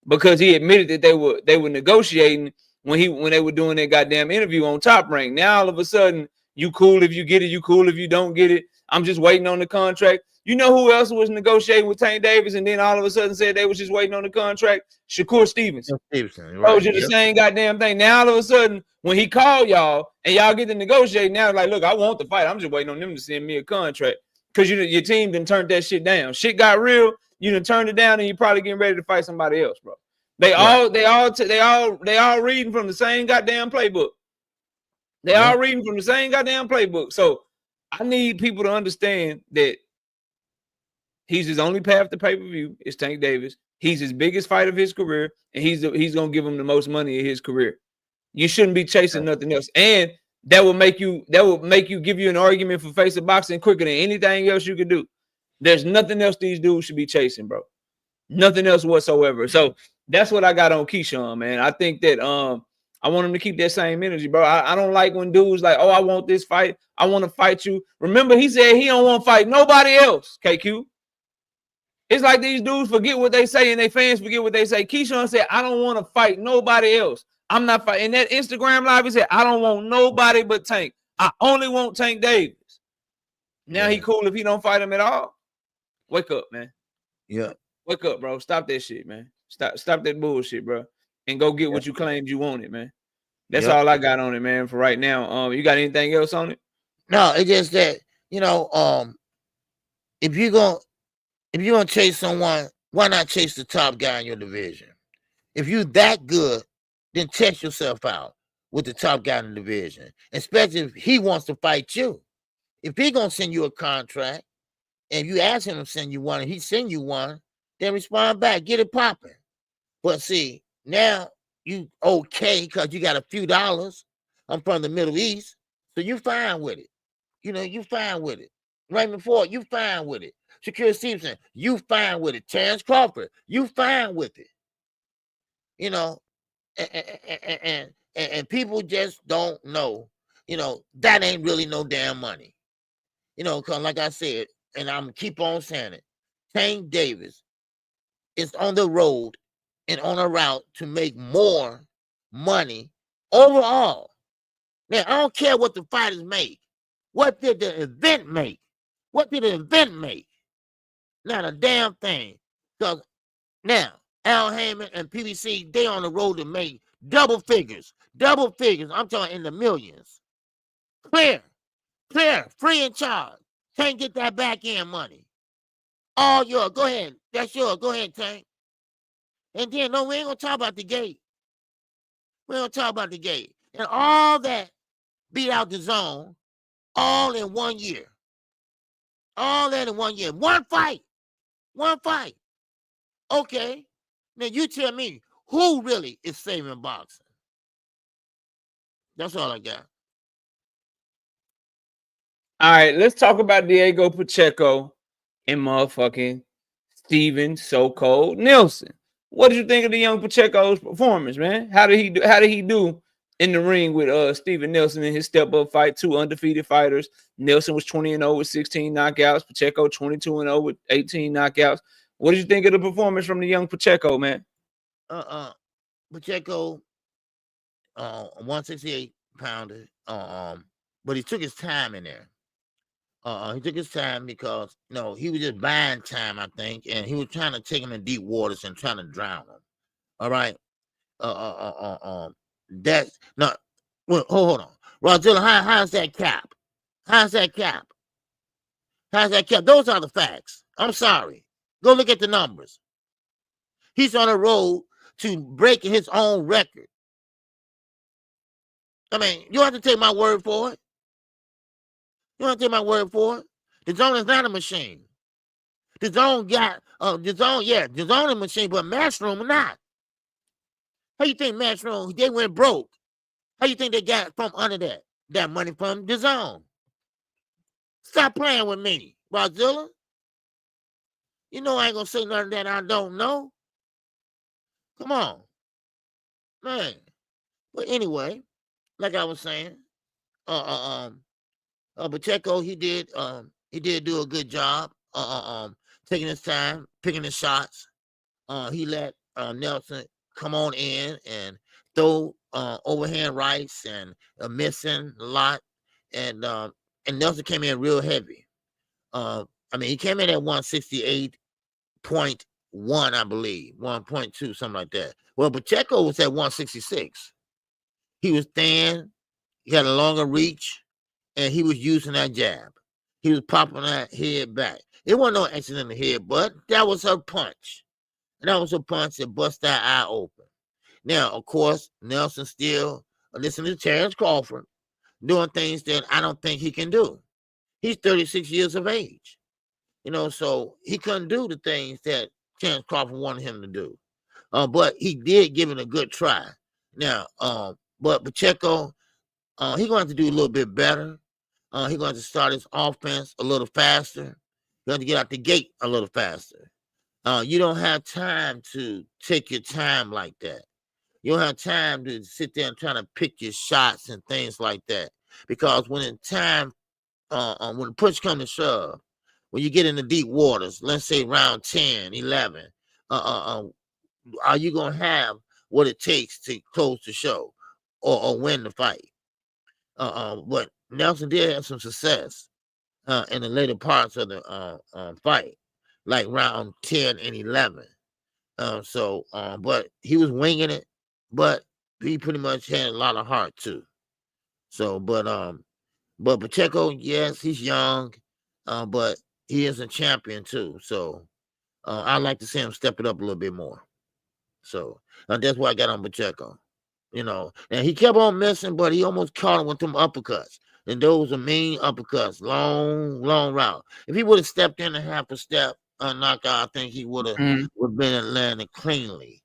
because he admitted that they were negotiating when they were doing their goddamn interview on Top Rank. Now all of a sudden, you cool if you get it, you cool if you don't get it. I'm just waiting on the contract. You know who else was negotiating with Tank Davis and then all of a sudden said they was just waiting on the contract? Shakur Stevenson. Right. Told you the same goddamn thing. Now all of a sudden, when he called y'all and y'all get to negotiate, now like, look, I want the fight. I'm just waiting on them to send me a contract, because your team done turned that shit down. Shit got real. You done turned it down, and you probably getting ready to fight somebody else, bro. They all reading from the same goddamn playbook. They all reading from the same goddamn playbook. So I need people to understand that he's his only path to pay-per-view is Tank Davis. He's his biggest fight of his career, and he's gonna give him the most money in his career. You shouldn't be chasing nothing else. And that will make you give you an argument for face of boxing quicker than anything else you could do. There's nothing else these dudes should be chasing, bro. Nothing else whatsoever. So that's what I got on Keyshawn, man. I think that I want him to keep that same energy, bro. I don't like when dudes like, oh, I want this fight. I want to fight you. Remember, he said he don't want to fight nobody else, KQ. It's like these dudes forget what they say and they fans forget what they say. Keyshawn said, I don't want to fight nobody else. I'm not fighting. In that Instagram live, he said, I don't want nobody but Tank. I only want Tank Davis. Now he cool if he don't fight him at all. Wake up, man. Yeah. Wake up, bro. Stop that shit, man. Stop that bullshit, bro. And go get what you claimed you wanted, man. That's all I got on it, man, for right now. You got anything else on it? No, it's just that, you know, if you're gonna chase someone, why not chase the top guy in your division? If you that good, then test yourself out with the top guy in the division, especially if he wants to fight you. If he gonna send you a contract, and you ask him to send you one, and he send you one, then respond back, get it popping. But see, now you okay because you got a few dollars. I'm from the Middle East, so you fine with it. You know, you fine with it. Raymond Ford, you fine with it. Shakur Stevenson, you fine with it. Terrence Crawford, you fine with it. You know, and people just don't know. You know, that ain't really no damn money. You know, because like I said, and I'm gonna keep on saying it, Tank Davis is on the road and on a route to make more money overall. Now, I don't care what the fighters make. What did the event make? What did the event make? Not a damn thing. Because now, Al Heyman and PBC, they on the road to make double figures. Double figures. I'm talking in the millions. Clear, free and charge. Can't get that back end money. All yours. Go ahead. That's yours. Go ahead, Tank. And then, no, we ain't going to talk about the gate. We ain't going to talk about the gate. And all that beat out the zone all in 1 year. All that in 1 year. One fight. Okay. Now, you tell me, who really is saving boxing? That's all I got. All right, let's talk about Diego Pacheco and motherfucking Steven So-Called Nelson. What did you think of the young Pacheco's performance, man? How did he do in the ring with Steven Nelson in his step-up fight? 2 undefeated fighters. Nelson was 20-0 with 16 knockouts. Pacheco 22-0 with 18 knockouts. What did you think of the performance from the young Pacheco, man? Pacheco, 168 pounder. But he took his time in there. He took his time because he was just buying time, I think, and he was trying to take him in deep waters and trying to drown him. All right. That's not. Well, hold on, Rodzilla. How's that cap? How's that cap? Those are the facts. I'm sorry. Go look at the numbers. He's on a road to breaking his own record. I mean, you have to take my word for it. The zone is not a machine. The zone got the zone is a machine, but Matchroom not. How you think Matchroom, they went broke? How you think they got from under that? That money from the zone. Stop playing with me, Rodzilla. You know I ain't gonna say nothing that I don't know. Come on. Man. But anyway, like I was saying, Pacheco, he did do a good job taking his time, picking his shots. He let Nelson come on in and throw overhand rights and missing a lot, and Nelson came in real heavy. I mean, he came in at 168.1, I believe, 1.2, something like that. Well, Pacheco was at 166. He was thin, he had a longer reach, and he was using that jab. He was popping that head back. It wasn't no accident in the head, but that was her punch. And that was a punch that bust that eye open. Now, of course, Nelson still listening to Terrence Crawford, doing things that I don't think he can do. He's 36 years of age. So he couldn't do the things that Terrence Crawford wanted him to do. But he did give it a good try. Now, but Pacheco, he's going to have to do a little bit better. He's going to start his offense a little faster. He's going to get out the gate a little faster. You don't have time to take your time like that. You don't have time to sit there and try to pick your shots and things like that. Because when the push comes to shove, when you get into deep waters, let's say round 10, 11, are you going to have what it takes to close the show or win the fight? But Nelson did have some success in the later parts of the fight, like round 10 and 11. But he was winging it, but he pretty much had a lot of heart too. So, but Pacheco, yes, he's young, but he is a champion too. So, I'd like to see him step it up a little bit more. So that's why I got on Pacheco. And he kept on missing, but he almost caught him with them uppercuts. And those are mean uppercuts, long route. If he would have stepped in and half a step, knockout, I think he would have been landed cleanly,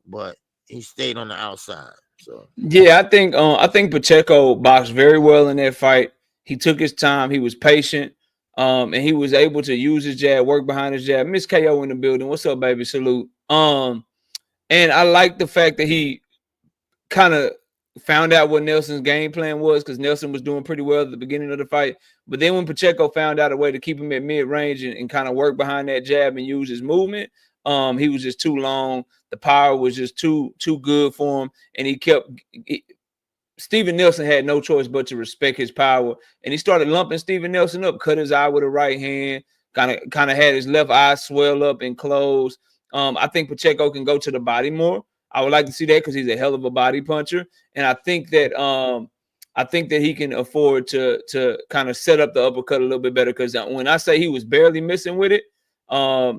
but he stayed on the outside. So yeah, I think Pacheco boxed very well in that fight. He took his time, he was patient, and he was able to use his jab, work behind his jab. Miss KO in the building. What's up, baby? Salute. And I like the fact that he kind of found out what Nelson's game plan was, because Nelson was doing pretty well at the beginning of the fight. But then when Pacheco found out a way to keep him at mid-range and kind of work behind that jab and use his movement, he was just too long. The power was just too good for him. And Steven Nelson had no choice but to respect his power. And he started lumping Steven Nelson up, cut his eye with a right hand, kind of had his left eye swell up and close. I think Pacheco can go to the body more. I would like to see that because he's a hell of a body puncher. And I think that he can afford to kind of set up the uppercut a little bit better. Because when I say he was barely missing with it,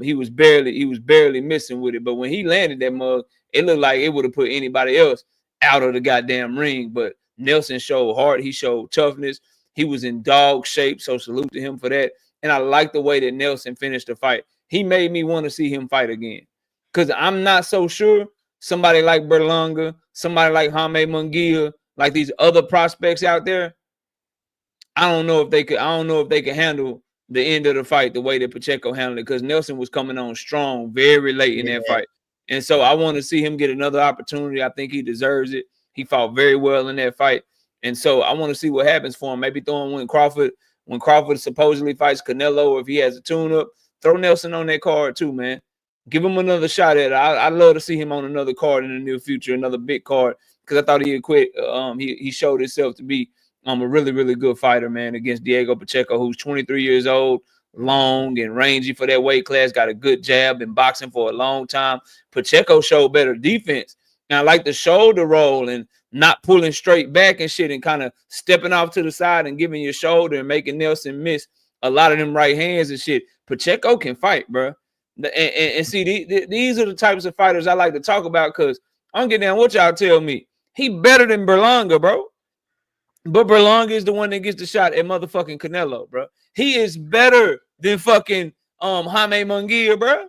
he was barely missing with it. But when he landed that mug, it looked like it would have put anybody else out of the goddamn ring. But Nelson showed heart, he showed toughness, he was in dog shape. So salute to him for that. And I like the way that Nelson finished the fight. He made me want to see him fight again. Because I'm not so sure somebody like Berlanga, somebody like Jaime Munguia, like these other prospects out there, I don't know if they could handle the end of the fight the way that Pacheco handled it, because Nelson was coming on strong very late in that fight. And so I want to see him get another opportunity. I think he deserves it. He fought very well in that fight. And so I want to see what happens for him. Maybe throw him when Crawford supposedly fights Canelo, or if he has a tune-up, throw Nelson on that card too, man. Give him another shot at it. I'd love to see him on another card in the near future, another big card, because I thought he had quit. He showed himself to be a really, really good fighter, man, against Diego Pacheco, who's 23 years old, long and rangy for that weight class, got a good jab, been boxing for a long time. Pacheco showed better defense. And I like the shoulder roll and not pulling straight back and shit and kind of stepping off to the side and giving your shoulder and making Nelson miss a lot of them right hands and shit. Pacheco can fight, bro. And see, these are the types of fighters I like to talk about, because I don't get down what y'all tell me. He better than Berlanga, bro. But Berlanga is the one that gets the shot at motherfucking Canelo, bro. He is better than fucking Jaime Munguia, bro.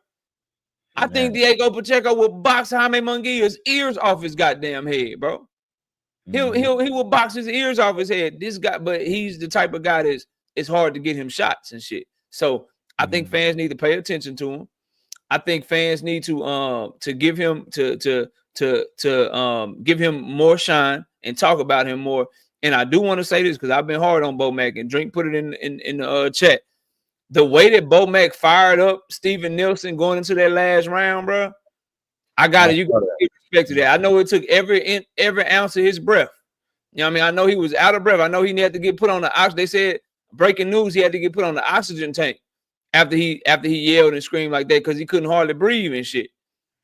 I think Diego Pacheco will box Jaime Munguia's ears off his goddamn head, bro. He will box his ears off his head. This guy, but he's the type of guy that it's hard to get him shots and shit. So I think fans need to pay attention to him. I think fans need to give him give him more shine and talk about him more. And I do want to say this, because I've been hard on Bomac, and Drink put it in the chat. The way that Bomac fired up Steven Nelson going into that last round, bro, you got to give respect to that. I know it took every ounce of his breath. You know what I mean? I know he was out of breath. I know he had to get put on the oxygen. They said, breaking news, he had to get put on the oxygen tank after he yelled and screamed like that, because he couldn't hardly breathe and shit.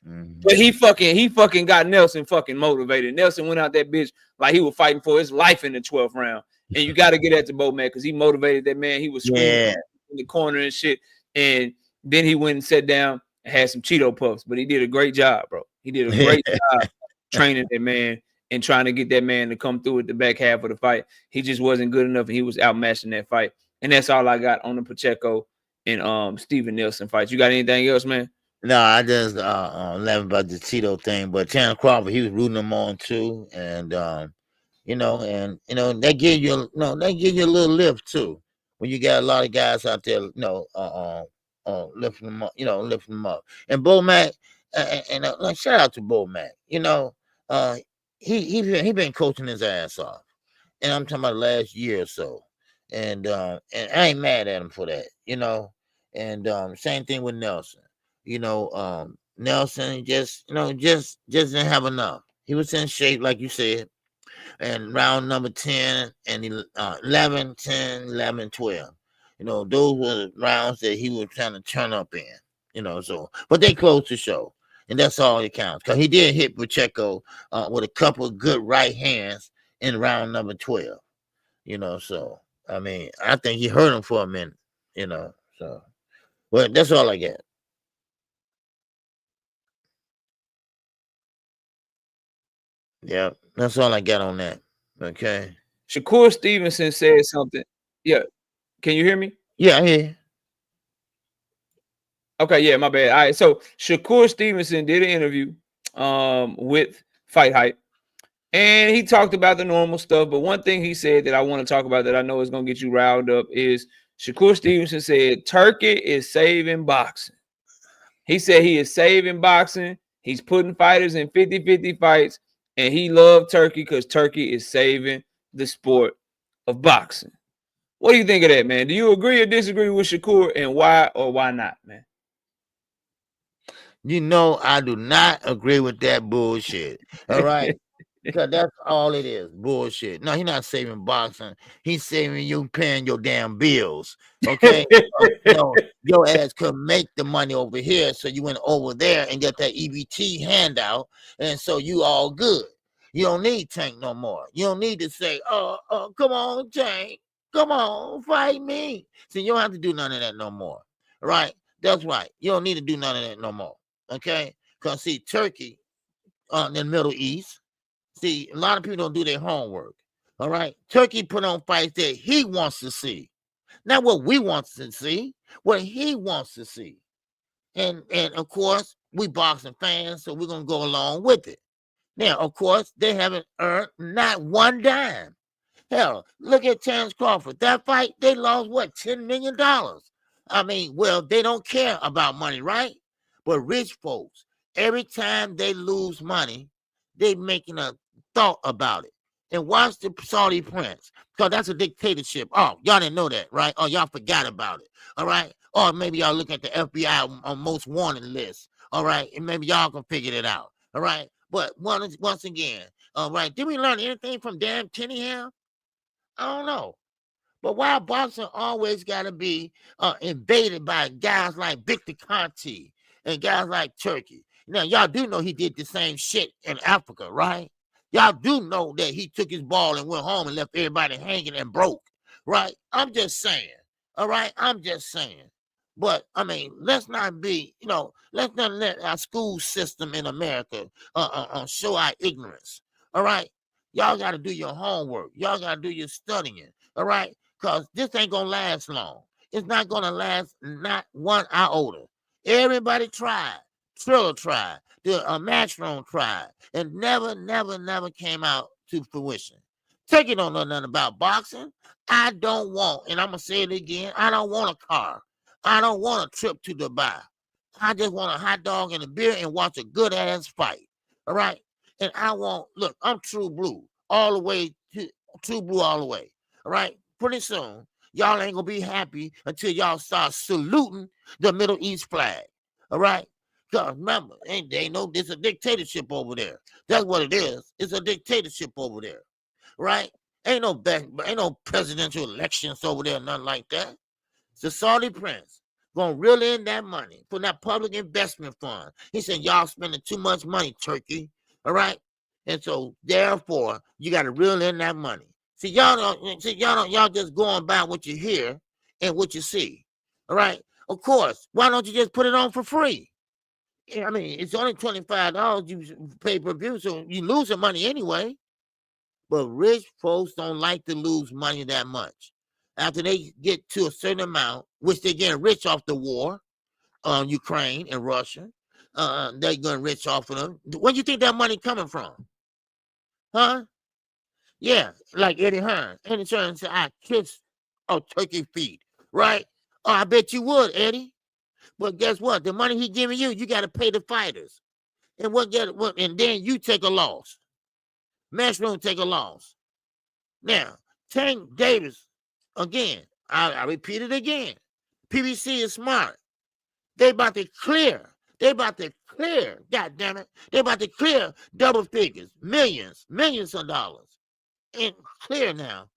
But he fucking got Nelson fucking motivated. Nelson went out that bitch like he was fighting for his life in the 12th round. And you got to get at the Bomac, because he motivated that man. He was screaming in the corner and shit. And then he went and sat down and had some Tito puffs. But he did a great job, bro. He did a great job training that man and trying to get that man to come through at the back half of the fight. He just wasn't good enough, and he was outmatched in that fight. And that's all I got on the Pacheco and Steven Nelson fights. You got anything else, man? No, I just laughing about the Tito thing, but Chandler Crawford, he was rooting them on too, and they give you a little lift too when you got a lot of guys out there, lifting them up, lifting them up. And Bomac, and shout out to Bomac, he been coaching his ass off, and I'm talking about last year or so, and I ain't mad at him for that, and same thing with Nelson. Nelson just didn't have enough. He was in shape, like you said, and round number 10 and 11, 10, 11, 12. Those were the rounds that he was trying to turn up in, but they closed the show, and that's all that counts, because he did hit Pacheco with a couple of good right hands in round number 12, so, I mean, I think he hurt him for a minute, so, well, that's all I got. Yeah, that's all I got on that. Okay. Shakur Stevenson said something. Yeah, can you hear me? Yeah, I hear you. Okay, yeah, my bad. All right, so Shakur Stevenson did an interview with Fight Hype, and he talked about the normal stuff. But one thing he said that I want to talk about that I know is going to get you riled up is Shakur Stevenson said Turkey is saving boxing. He said he is saving boxing. He's putting fighters in 50-50 fights, and he loved Turkey because Turkey is saving the sport of boxing. What do you think of that, man? Do you agree or disagree with Shakur, and why or why not, man? You know, I do not agree with that bullshit. All right. Because that's all it is. Bullshit. No, he's not saving boxing. He's saving you paying your damn bills. Okay. Your ass could make the money over here. So you went over there and get that EBT handout. And so you all good. You don't need Tank no more. You don't need to say, come on, Tank. Come on, fight me. So you don't have to do none of that no more. Right? That's right. You don't need to do none of that no more. Okay? Because see, Turkey in the Middle East, see, a lot of people don't do their homework. All right? Turkey put on fights that he wants to see. Not what we want to see, what he wants to see. And of course, we boxing fans, so we're going to go along with it. Now, of course, they haven't earned not one dime. Hell, look at Terrence Crawford. That fight, they lost, what, $10 million? I mean, well, they don't care about money, right? But rich folks, every time they lose money, they making a thought about it. And watch the Saudi prince, because that's a dictatorship. Oh, y'all didn't know that, right? Oh, y'all forgot about it, all right? Or maybe y'all look at the FBI on most wanted list, all right? And maybe y'all can figure it out, all right? But once again, all right, did we learn anything from Dan Cunningham? I don't know. But why boxing always got to be invaded by guys like Victor Conte and guys like Turkey? Now, y'all do know he did the same shit in Africa, right? Y'all do know that he took his ball and went home and left everybody hanging and broke, right? I'm just saying, all right? I'm just saying. But, I mean, let's not be, let's not let our school system in America show our ignorance, all right? Y'all got to do your homework. Y'all got to do your studying, all right? Because this ain't going to last long. It's not going to last not 1 iota. Everybody tried. Triller tried. The Matchroom tried. And never came out to fruition. Turkey don't know nothing about boxing. I don't want, and I'm going to say it again, I don't want a car. I don't want a trip to Dubai. I just want a hot dog and a beer and watch a good-ass fight. All right? And I want, look, I'm true blue all the way, true blue all the way. All right? Pretty soon, y'all ain't gonna be happy until y'all start saluting the Middle East flag. All right? Because remember, it's a dictatorship over there. That's what it is. It's a dictatorship over there. Right? Ain't no presidential elections over there, nothing like that. The Saudi prince gonna reel in that money from that public investment fund. He said, y'all spending too much money, Turkey. All right? And so therefore, you gotta reel in that money. Y'all just going by what you hear and what you see. All right. Of course. Why don't you just put it on for free? I mean, it's only $25 you pay per view, so you losing money anyway. But rich folks don't like to lose money that much. After they get to a certain amount, which they're getting rich off the war on Ukraine and Russia, they're getting rich off of them. Where do you think that money coming from? Huh? Yeah, like Eddie Hearn. Eddie Hearn said, I kiss turkey feet, right? Oh, I bet you would, Eddie. But guess what? The money he giving you, you got to pay the fighters. And and then you take a loss. Matchroom take a loss. Now, Tank Davis, again, I repeat it again. PBC is smart. They about to clear. God damn it. They about to clear double figures, millions of dollars. And clear now.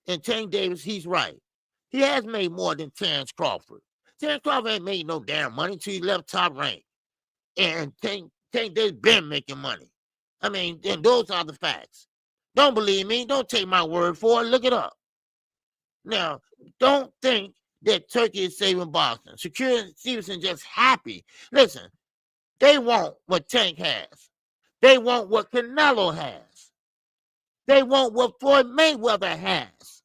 And Tank Davis, he's right. He has made more than Terrence Crawford. Terrence Crawford ain't made no damn money until he left Top Rank. And Tank Davis been making money. I mean, and those are the facts. Don't believe me. Don't take my word for it. Look it up. Now, don't think that Turkey is saving boxing. Shakur Stevenson just happy. Listen, they want what Tank has. They want what Canelo has. They want what Floyd Mayweather has.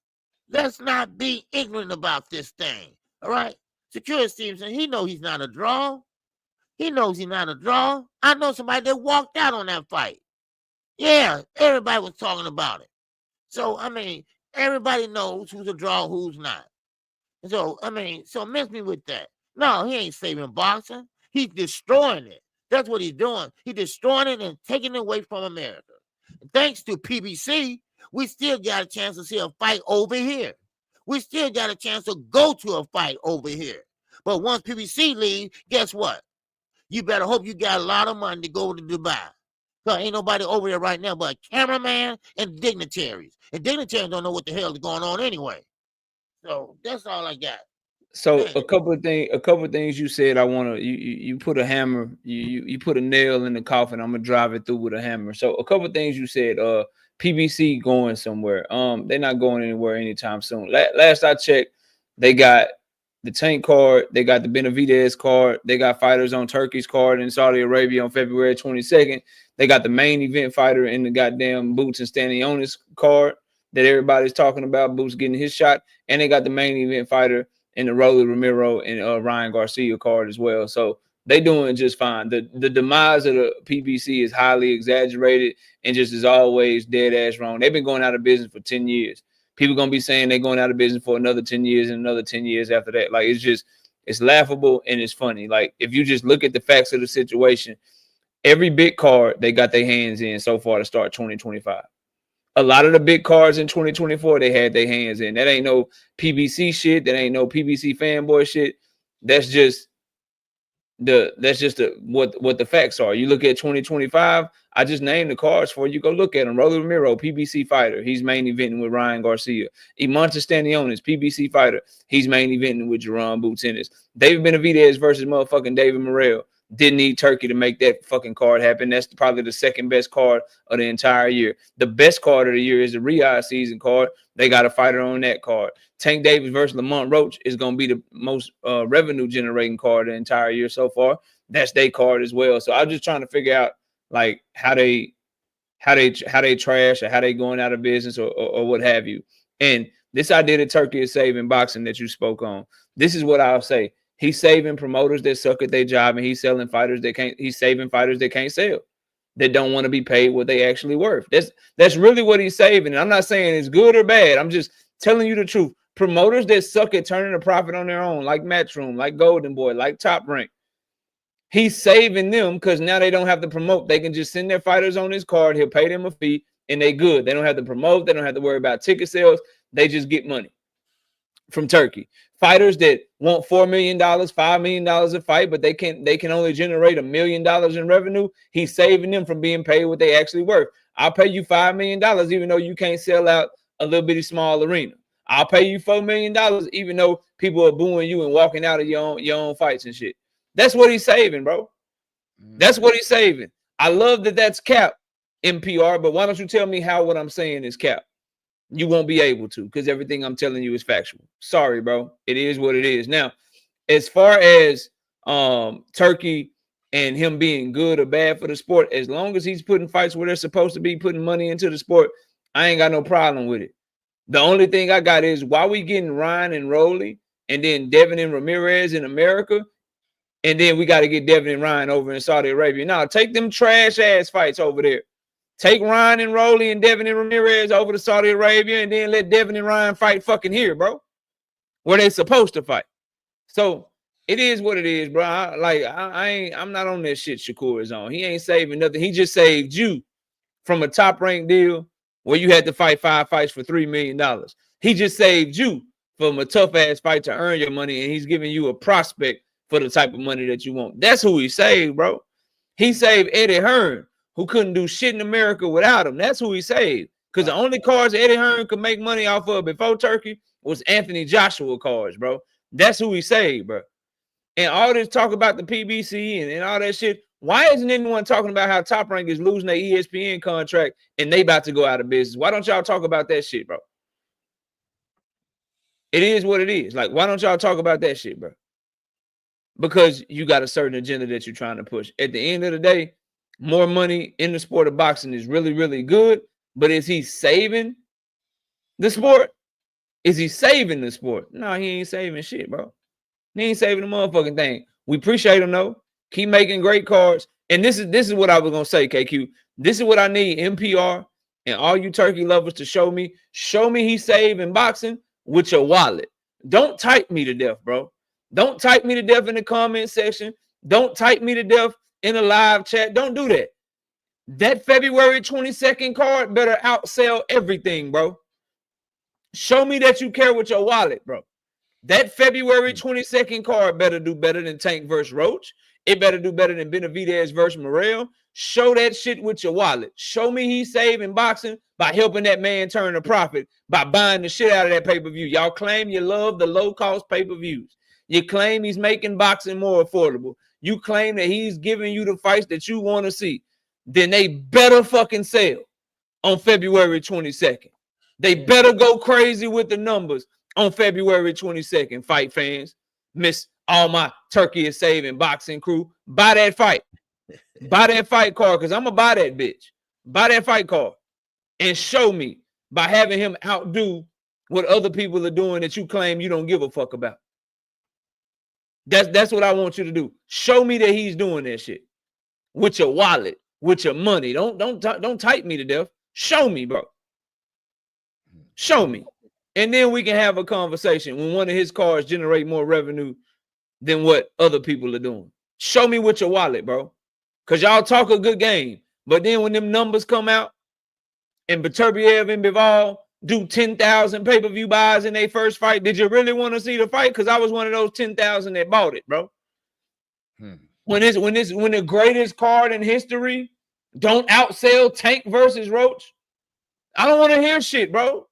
Let's not be ignorant about this thing. All right? Security Stevenson, he knows he's not a draw. He knows he's not a draw. I know somebody that walked out on that fight. Yeah, everybody was talking about it. So, I mean, everybody knows who's a draw, who's not. So, I mean, so miss me with that. No, he ain't saving boxing. He's destroying it. That's what he's doing. He's destroying it and taking it away from America. Thanks to PBC, we still got a chance to see a fight over here. We still got a chance to go to a fight over here. But once PBC leaves, guess what? You better hope you got a lot of money to go to Dubai. Because ain't nobody over there right now but a cameraman and dignitaries. And dignitaries don't know what the hell is going on anyway. So that's all I got. So a couple of things you said. I want to you put a hammer, you put a nail in the coffin. I'm gonna drive it through with a hammer. So a couple of things you said. PBC going somewhere. They're not going anywhere anytime soon. Last I checked, they got the Tank card, they got the Benavidez card, they got fighters on Turkey's card in Saudi Arabia on February 22nd. They got the main event fighter in the goddamn Boots and Stanionis card that everybody's talking about. Boots getting his shot, and they got the main event fighter in the Rolly Romero and Ryan Garcia card as well. So they doing just fine. The demise of the PBC is highly exaggerated and just is always dead ass wrong. They've been going out of business for 10 years. People gonna be saying they're going out of business for another 10 years and another 10 years after that. Like, it's laughable and it's funny. Like, if you just look at the facts of the situation, every big card they got their hands in so far to start 2025. A lot of the big cards in 2024 they had their hands in. That ain't no PBC shit. That ain't no PBC fanboy shit. That's just what the facts are. You look at 2025. I just named the cards for you. Go look at them. Rolly Romero, PBC fighter. He's main eventing with Ryan Garcia. Imantas Stanionis, PBC fighter. He's main eventing with Jerron Boots Ennis. David Benavidez versus motherfucking David Morrell. Didn't need Turkey to make that fucking card happen. That's probably the second best card of the entire year. The best card of the year is the Riyadh season card. They got a fighter on that card. Tank Davis versus Lamont Roach is going to be the most revenue generating card of the entire year so far. That's their card as well. So I'm just trying to figure out like how they trash or how they going out of business or what have you. And this idea that Turkey is saving boxing that you spoke on. This is what I'll say. He's saving promoters that suck at their job, and he's saving fighters that can't sell, that don't want to be paid what they actually worth. That's really what he's saving. And I'm not saying it's good or bad. I'm just telling you the truth. Promoters that suck at turning a profit on their own, like Matchroom, like Golden Boy, like Top Rank, he's saving them because now they don't have to promote. They can just send their fighters on his card. He'll pay them a fee, and they good. They don't have to promote. They don't have to worry about ticket sales. They just get money from Turkey. Fighters that want $4 million, $5 million a fight, but they can only generate $1 million in revenue. He's saving them from being paid what they actually worth. I'll pay you $5 million even though you can't sell out a little bitty small arena. I'll pay you $4 million even though people are booing you and walking out of your own fights and shit. That's what he's saving, bro. That's what he's saving. I love that that's cap in PR, but why don't you tell me how what I'm saying is cap? You won't be able to because everything I'm telling you is factual. Sorry, bro. It is what it is. Now, as far as Turkey and him being good or bad for the sport, as long as he's putting fights where they're supposed to be, putting money into the sport, I ain't got no problem with it. The only thing I got is why we getting Ryan and Rolly and then Devin and Ramirez in America, and then we got to get Devin and Ryan over in Saudi Arabia. Now, take them trash ass fights over there. Take Ryan and Rolly and Devin and Ramirez over to Saudi Arabia and then let Devin and Ryan fight fucking here, bro, where they supposed to fight. So it is what it is, bro. I'm not on that shit Shakur is on. He ain't saving nothing. He just saved you from a top ranked deal where you had to fight 5 fights for $3 million. He just saved you from a tough ass fight to earn your money, and he's giving you a prospect for the type of money that you want. That's who he saved, bro. He saved Eddie Hearn, who couldn't do shit in America without him. That's who he saved. Because the only cards Eddie Hearn could make money off of before Turkey was Anthony Joshua cards, bro. That's who he saved, bro. And all this talk about the PBC and all that shit, why isn't anyone talking about how Top Rank is losing their ESPN contract and they about to go out of business? Why don't y'all talk about that shit, bro? It is what it is. Like, why don't y'all talk about that shit, bro? Because you got a certain agenda that you're trying to push. At the end of the day, more money in the sport of boxing is really, really good, But is he saving the sport? Is he saving the sport? No, he ain't saving shit, bro. He ain't saving the motherfucking thing. We appreciate him though. Keep making great cards. And this is what I was gonna say, KQ. This is what I need NPR and all you turkey lovers to show me. Show me he saving boxing with your wallet. Don't type me to death, bro. Don't type me to death in the comment section. Don't type me to death in a live chat. Don't do that. That February 22nd card better outsell everything, bro. Show me that you care with your wallet, bro. That February 22nd card better do better than Tank versus Roach. It better do better than Benavidez versus Morrell. Show that shit with your wallet. Show me he's saving boxing by helping that man turn a profit by buying the shit out of that pay-per-view. Y'all claim you love the low-cost pay-per-views. You claim he's making boxing more affordable. You claim that he's giving you the fights that you want to see. Then they better fucking sell on February 22nd. They better go crazy with the numbers on February 22nd, fight fans. Miss all my Turkey is saving boxing crew. Buy that fight. Buy that fight card because I'm going to buy that bitch. Buy that fight card and show me by having him outdo what other people are doing that you claim you don't give a fuck about. That's what I want you to do. Show me that he's doing that shit with your wallet, with your money. Don't type me to death. Show me, bro. Show me. And then we can have a conversation when one of his cards generate more revenue than what other people are doing. Show me with your wallet, bro. Because y'all talk a good game. But then when them numbers come out and Beterbiev and Bivol do 10,000 pay-per-view buys in their first fight, did you really want to see the fight? Because I was one of those 10,000 that bought it, bro. When the greatest card in history don't outsell Tank versus Roach, I don't want to hear shit, bro.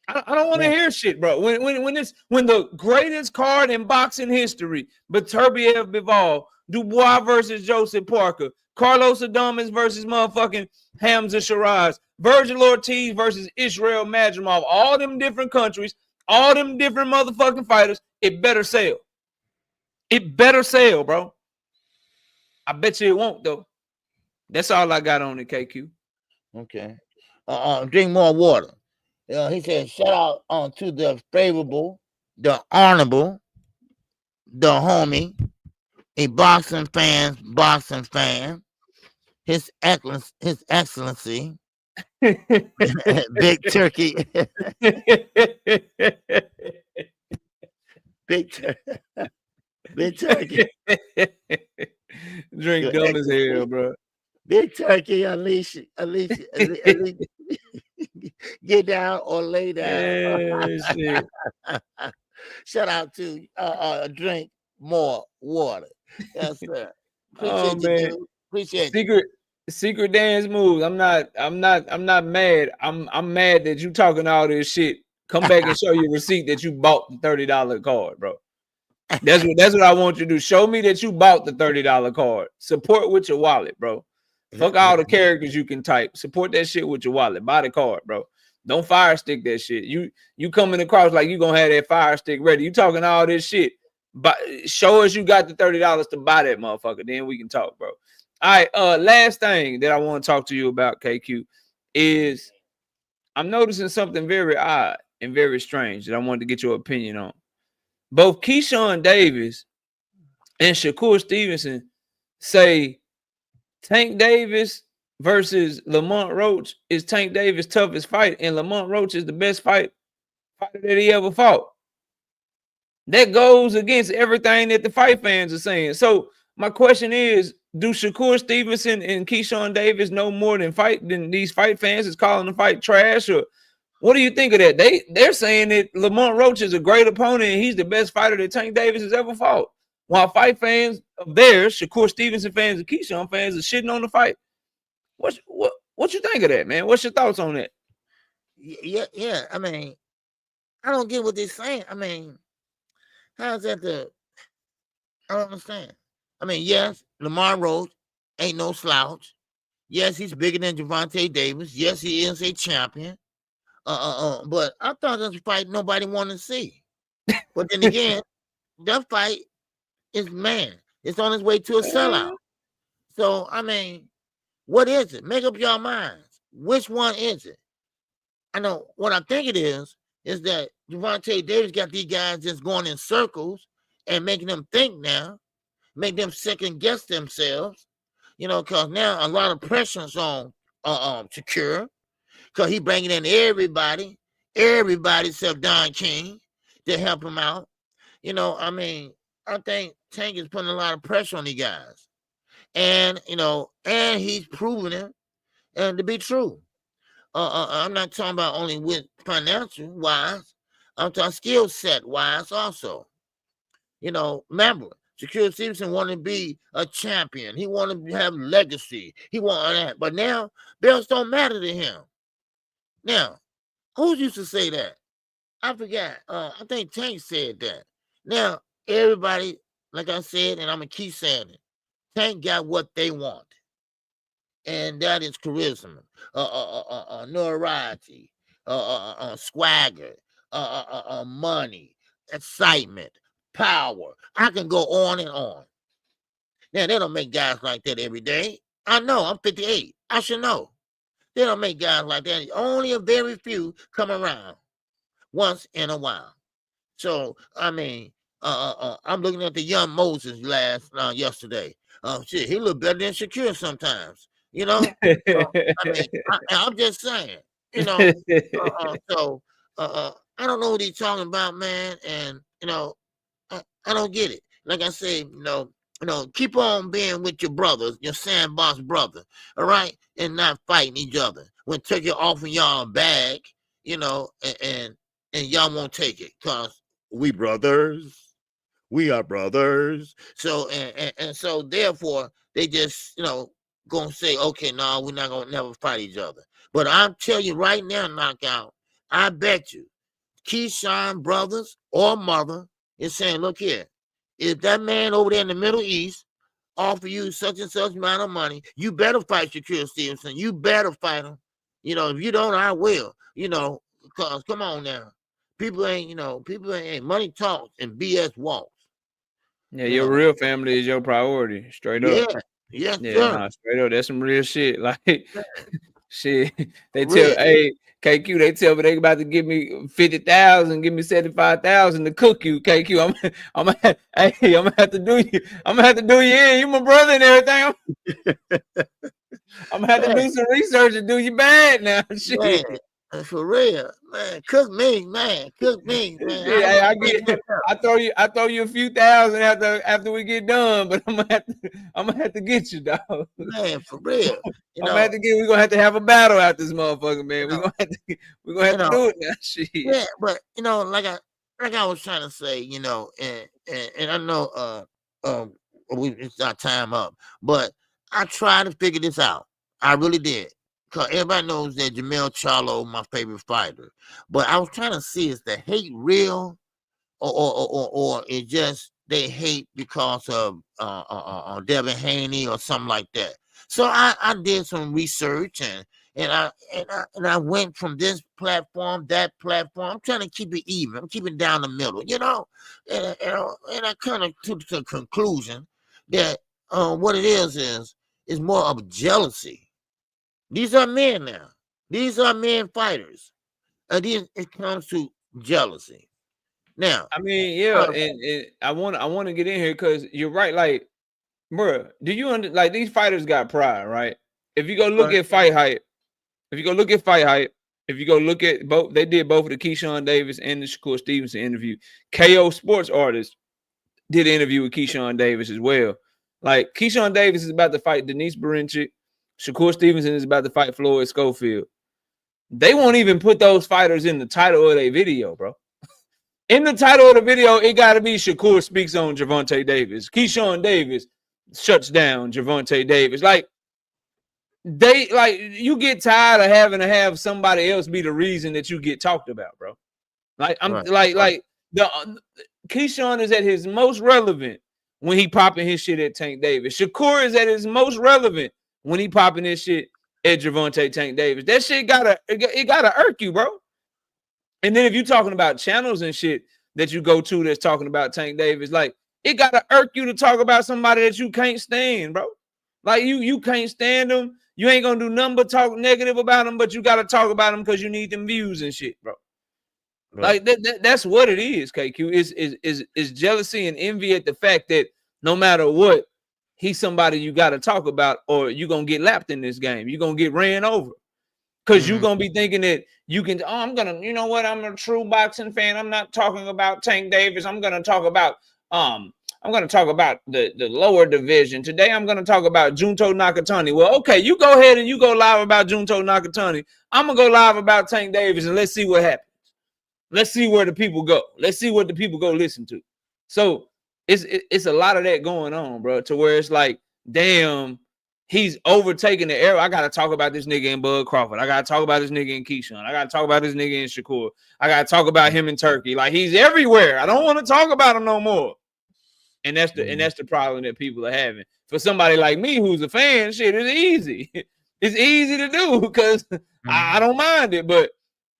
I don't want to hear shit, bro. When the greatest card in boxing history, Beterbiev Bivol, Dubois versus Joseph Parker, Carlos Adames versus motherfucking Hamza Shiraz, Virgil Ortiz versus Israel Madrimov, all them different countries, all them different motherfucking fighters, it better sell. It better sell, bro. I bet you it won't, though. That's all I got on it, KQ. Okay. Drink more water. He said, shout out to the favorable, the honorable, the homie, a boxing fan, His Excellency, Big Turkey, Big Turkey. Drink dumb as hell, bro. Big Turkey, unleash, get down or lay down. Shit. Shout out to drink more water. Yes, sir. Oh man, appreciate you. Secret dance moves. I'm not mad. I'm mad that you talking all this shit. Come back and show your receipt that you bought the $30 card, bro. That's what I want you to do. Show me that you bought the $30 card. Support with your wallet, bro. Fuck all the characters you can type. Support that shit with your wallet. Buy the card, bro. Don't fire stick that shit. You coming across like you gonna have that fire stick ready. You talking all this shit. But show us you got the $30 to buy that motherfucker. Then we can talk, bro. All right. Last thing that I want to talk to you about, KQ, is I'm noticing something very odd and very strange that I wanted to get your opinion on. Both Keyshawn Davis and Shakur Stevenson say Tank Davis versus Lamont Roach is Tank Davis' toughest fight, and Lamont Roach is the best fighter that he ever fought. That goes against everything that the fight fans are saying. So my question is, do Shakur Stevenson and Keyshawn Davis know more than these fight fans is calling the fight trash? Or what do you think of that? They're saying that Lamont Roach is a great opponent and he's the best fighter that Tank Davis has ever fought. While fight fans of theirs, Shakur Stevenson fans and Keyshawn fans, are shitting on the fight. What you think of that, man? What's your thoughts on that? Yeah. I mean, I don't get what they're saying. I mean, how's that I don't understand. I mean, yes, Lamont Roach ain't no slouch. Yes, he's bigger than Gervonta Davis. Yes, he is a champion. But I thought that's a fight nobody wanted to see. But then again, that fight is it's on its way to a sellout. So I mean, what is it? Make up your minds. which one is it? I know what I think it is that Gervonta Davis got these guys just going in circles and making them think now, make them second guess themselves, because now a lot of pressure's on Shakur, because he bringing in everybody except Don King to help him out. I think Tank is putting a lot of pressure on these guys. And, and he's proving it to be true. I'm not talking about only with financial wise. I'm talking skill set wise also. Remember, Shakur Stevenson wanted to be a champion. He wanted to have legacy. He wanted that. But now, belts don't matter to him. Now, who used to say that? I forgot. I think Tank said that. Now, everybody, like I said, and I'm going to keep saying it, Tank got what they want. And that is charisma, notoriety, swagger, money, excitement, power. I can go on and on. Now, they don't make guys like that every day. I know. I'm 58. I should know. They don't make guys like that. Only a very few come around once in a while. So, I'm looking at the young Moses yesterday. Shit, he look better than Shakur sometimes. I'm just saying. So I don't know what he's talking about, man. And I don't get it. Like I say, keep on being with your brothers, your sandbox brother, all right, and not fighting each other. When Turki offering y'all a bag, and y'all won't take it, cause we brothers. We are brothers. So and so therefore they just gonna say, okay, no, we're not gonna never fight each other. But I'm telling you right now, Knockout, I bet you Keyshawn brothers or mother is saying, look here, if that man over there in the Middle East offer you such and such amount of money, you better fight Shakur Stevenson. You better fight him. If you don't, I will. Because come on now. People ain't money talks and BS walks. Yeah, your real family is your priority, straight up. Yeah, nah, straight up. That's some real shit. Like, shit. They tell, hey, KQ, they tell me they about to give me 50,000, give me 75,000 to cook you, KQ. I'm gonna have to do you. I'm gonna have to do you in. You my brother and everything. I'm gonna have to do some research and do you bad now. Shit. Man. For real, man. Cook me, man. Yeah, I throw you a few thousand after we get done, but I'm gonna have to get you, dog. Man, for real. We're gonna have to have a battle out this motherfucker, man. We're gonna have to do it now. Shit. Yeah, but like I was trying to say, and I know it's our time up, but I tried to figure this out. I really did. Because everybody knows that Jamel Charlo, my favorite fighter. But I was trying to see, is the hate real or it just they hate because of Devin Haney or something like that. So I did some research and I went from this platform, that platform. I'm trying to keep it even. I'm keeping it down the middle, and I kind of took to the conclusion that what it is more of jealousy. These are men now. These are men fighters. And then it comes to jealousy. Now, and I want to get in here because you're right. Like, bro, do you like these fighters got pride, right? If you go look at fight hype, if you go look at both, they did both of the Keyshawn Davis and the Shakur Stevenson interview. KO Sports Artists did an interview with Keyshawn Davis as well. Like, Keyshawn Davis is about to fight Denise Berinchik. Shakur Stevenson is about to fight Floyd Schofield. They won't even put those fighters in the title of their video, bro. In the title of the video, it got to be Shakur speaks on Gervonta Davis. Keyshawn Davis shuts down Gervonta Davis. Like, you get tired of having to have somebody else be the reason that you get talked about, bro. Like, Keyshawn is at his most relevant when he popping his shit at Tank Davis. Shakur is at his most relevant when he popping his shit at Gervonta Tank Davis. That shit gotta irk you, bro. And then if you're talking about channels and shit that you go to that's talking about Tank Davis, like, it gotta irk you to talk about somebody that you can't stand, bro. Like, you can't stand them. You ain't gonna do nothing but talk negative about him, but you gotta talk about him because you need them views and shit, bro. Right. Like that's what it is, KQ. Is jealousy and envy at the fact that no matter what, he's somebody you gotta talk about, or you're gonna get lapped in this game. You're gonna get ran over. Because you're gonna be thinking that you can, I'm gonna, you know what? I'm a true boxing fan. I'm not talking about Tank Davis. I'm gonna talk about the lower division. Today I'm gonna talk about Junto Nakatani. Well, okay, you go ahead and you go live about Junto Nakatani. I'm gonna go live about Tank Davis, and let's see what happens. Let's see where the people go. Let's see what the people go listen to. So it's a lot of that going on, bro, to where it's like, damn, he's overtaking the era. I got to talk about this nigga in Bud Crawford. I got to talk about this nigga in Keyshawn. I got to talk about this nigga in Shakur. I got to talk about him in Turkey. Like, he's everywhere. I don't want to talk about him no more. And that's the problem that people are having. For somebody like me who's a fan, shit, it's easy. It's easy to do because I don't mind it, but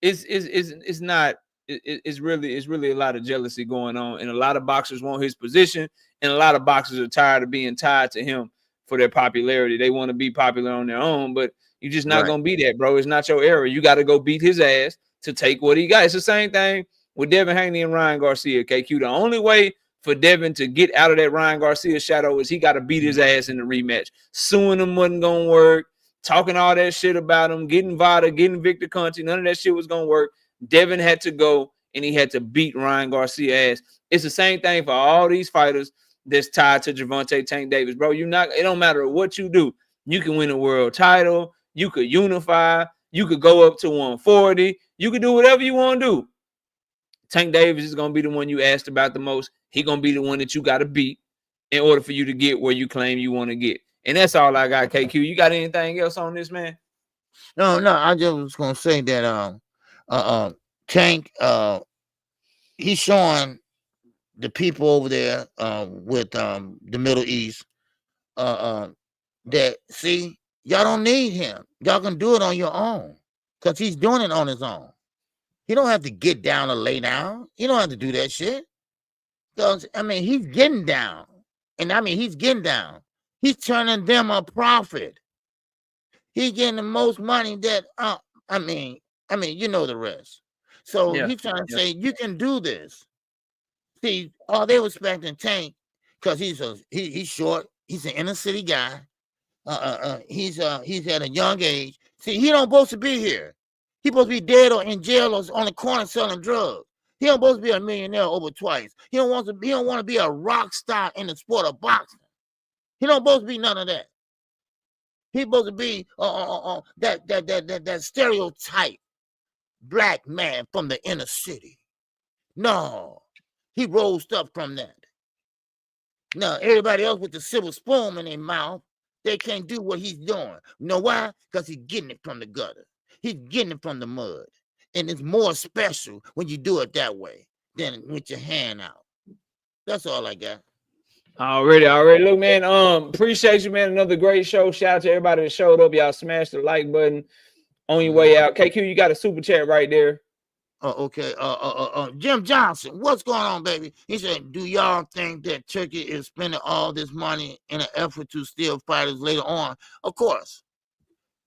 it's not. It's really a lot of jealousy going on, and a lot of boxers want his position, and a lot of boxers are tired of being tied to him for their popularity. They want to be popular on their own, but you're just not gonna be that, bro. It's not your era. You got to go beat his ass to take what he got. It's the same thing with Devin Haney and Ryan Garcia. KQ. The only way for Devin to get out of that Ryan Garcia shadow is he got to beat his ass in the rematch. Suing him wasn't gonna work. Talking all that shit about him, getting Vada, getting Victor Conti, none of that shit was gonna work. Devin had to go and he had to beat Ryan Garcia ass. It's the same thing for all these fighters that's tied to Gervonta Tank Davis, bro. It don't matter what you do. You can win a world title. You could unify. You could go up to 140. You could do whatever you want to do. Tank Davis is gonna be the one you asked about the most. He gonna be the one that you got to beat in order for you to get where you claim you want to get. And that's all I got, KQ. You got anything else on this, man? No. I just was gonna say that Tank, he's showing the people over there with the Middle East that, see, y'all don't need him. Y'all can do it on your own because he's doing it on his own. He don't have to get down or lay down. He don't have to do that shit. Because, I mean, he's getting down. And I mean, he's getting down. He's turning them a profit. He's getting the most money that, I mean, you know the rest. So he's trying to say, you can do this. See, all they were expecting Tank, because he's short. He's an inner city guy. He's at a young age. See, he don't supposed to be here. He's supposed to be dead or in jail or on the corner selling drugs. He don't supposed to be a millionaire over twice. He don't want to be a rock star in the sport of boxing. He don't supposed to be none of that. He's supposed to be that stereotype black man from the inner city. No, he rose up from that. No, everybody else with the silver spoon in their mouth, they can't do what he's doing. You know why? Because he's getting it from the gutter. He's getting it from the mud. And it's more special when you do it that way than with your hand out. That's all I got. Already. Look, man, appreciate you, man. Another great show. Shout out to everybody that showed up. Y'all smash the like button on your way out. KQ, you got a super chat right there. Oh, okay. Jim Johnson, what's going on, baby? He said, do y'all think that Turkey is spending all this money in an effort to steal fighters later on? Of course.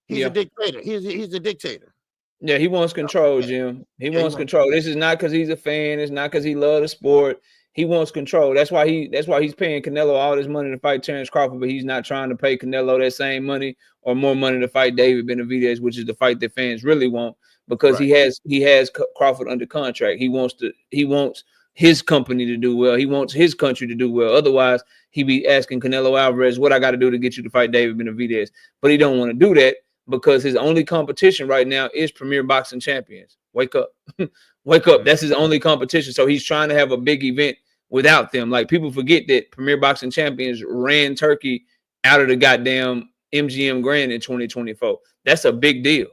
He's a dictator. He's a dictator. Yeah, he wants control, Jim. He wants control. This is not because he's a fan. It's not because he loves the sport. He wants control. That's why he's paying Canelo all this money to fight Terrence Crawford, but he's not trying to pay Canelo that same money or more money to fight David Benavidez, which is the fight that fans really want, because he has Crawford under contract. He wants his company to do well. He wants his country to do well. Otherwise, he be asking Canelo Alvarez, what I got to do to get you to fight David Benavidez. But he don't want to do that because his only competition right now is Premier Boxing Champions. Wake up. Wake up. That's his only competition. So he's trying to have a big event without them. Like, people forget that Premier Boxing Champions ran Turkey out of the goddamn MGM Grand in 2024. That's a big deal.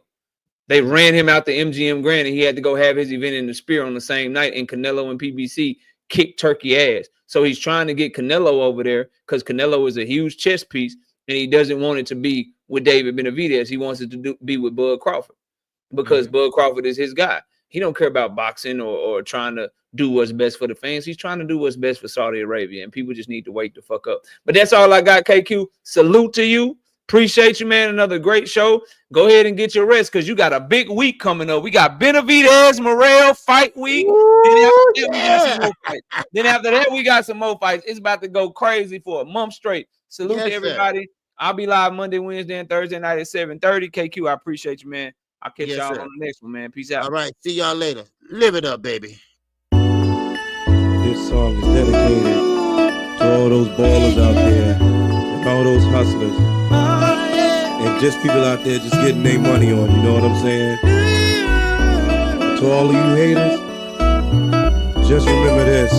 They ran him out the MGM Grand and he had to go have his event in the Spear on the same night, and Canelo and PBC kicked Turkey ass. So he's trying to get Canelo over there because Canelo is a huge chess piece and he doesn't want it to be with David Benavidez. He wants it to be with Bud Crawford because Bud Crawford is his guy. He don't care about boxing or trying to do what's best for the fans. He's trying to do what's best for Saudi Arabia, and people just need to wake the fuck up. But that's all I got, KQ. Salute to you. Appreciate you, man. Another great show. Go ahead and get your rest because you got a big week coming up. We got Benavidez Morrell fight week. Then after that, we got some more fights. It's about to go crazy for a month straight. Salute to everybody. Sir. I'll be live Monday, Wednesday, and Thursday night at 7:30. KQ, I appreciate you, man. I'll catch y'all on the next one, man. Peace out. All right. See y'all later. Live it up, baby. This song is dedicated to all those ballers out there and all those hustlers. And just people out there just getting their money on, you know what I'm saying? To all of you haters, just remember this.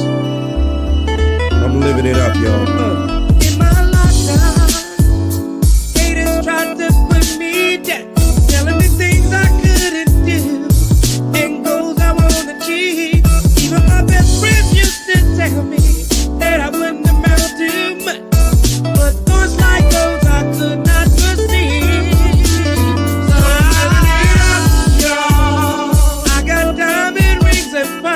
I'm living it up, y'all. In my lifetime, haters tried to put me down, telling me things I couldn't do, and goals I won't achieve. Even my best friends used to tell me that I wouldn't amount to much, but thoughts like those I could not foresee. So I got diamond rings and pearls.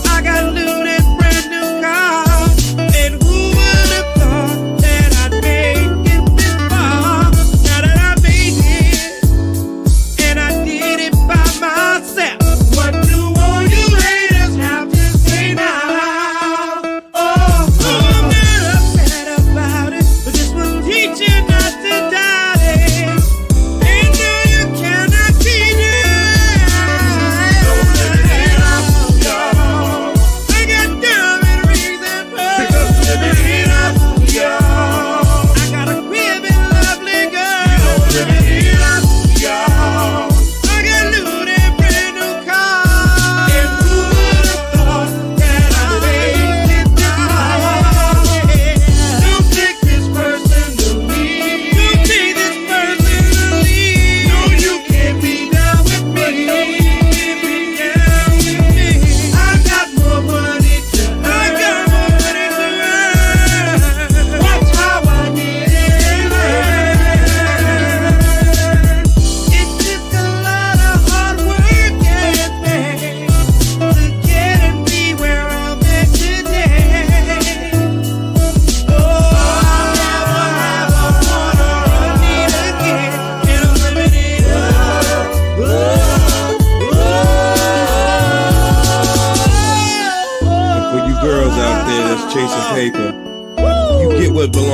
I got loot and brand new cars, and who would have thought that I'd make it this far? Now that I made it, and I did it by myself. What do all you haters have to say now? Oh, I'm not upset about it, but this will teach you not to doubt it. And no, you cannot be chasing paper, you get what belongs.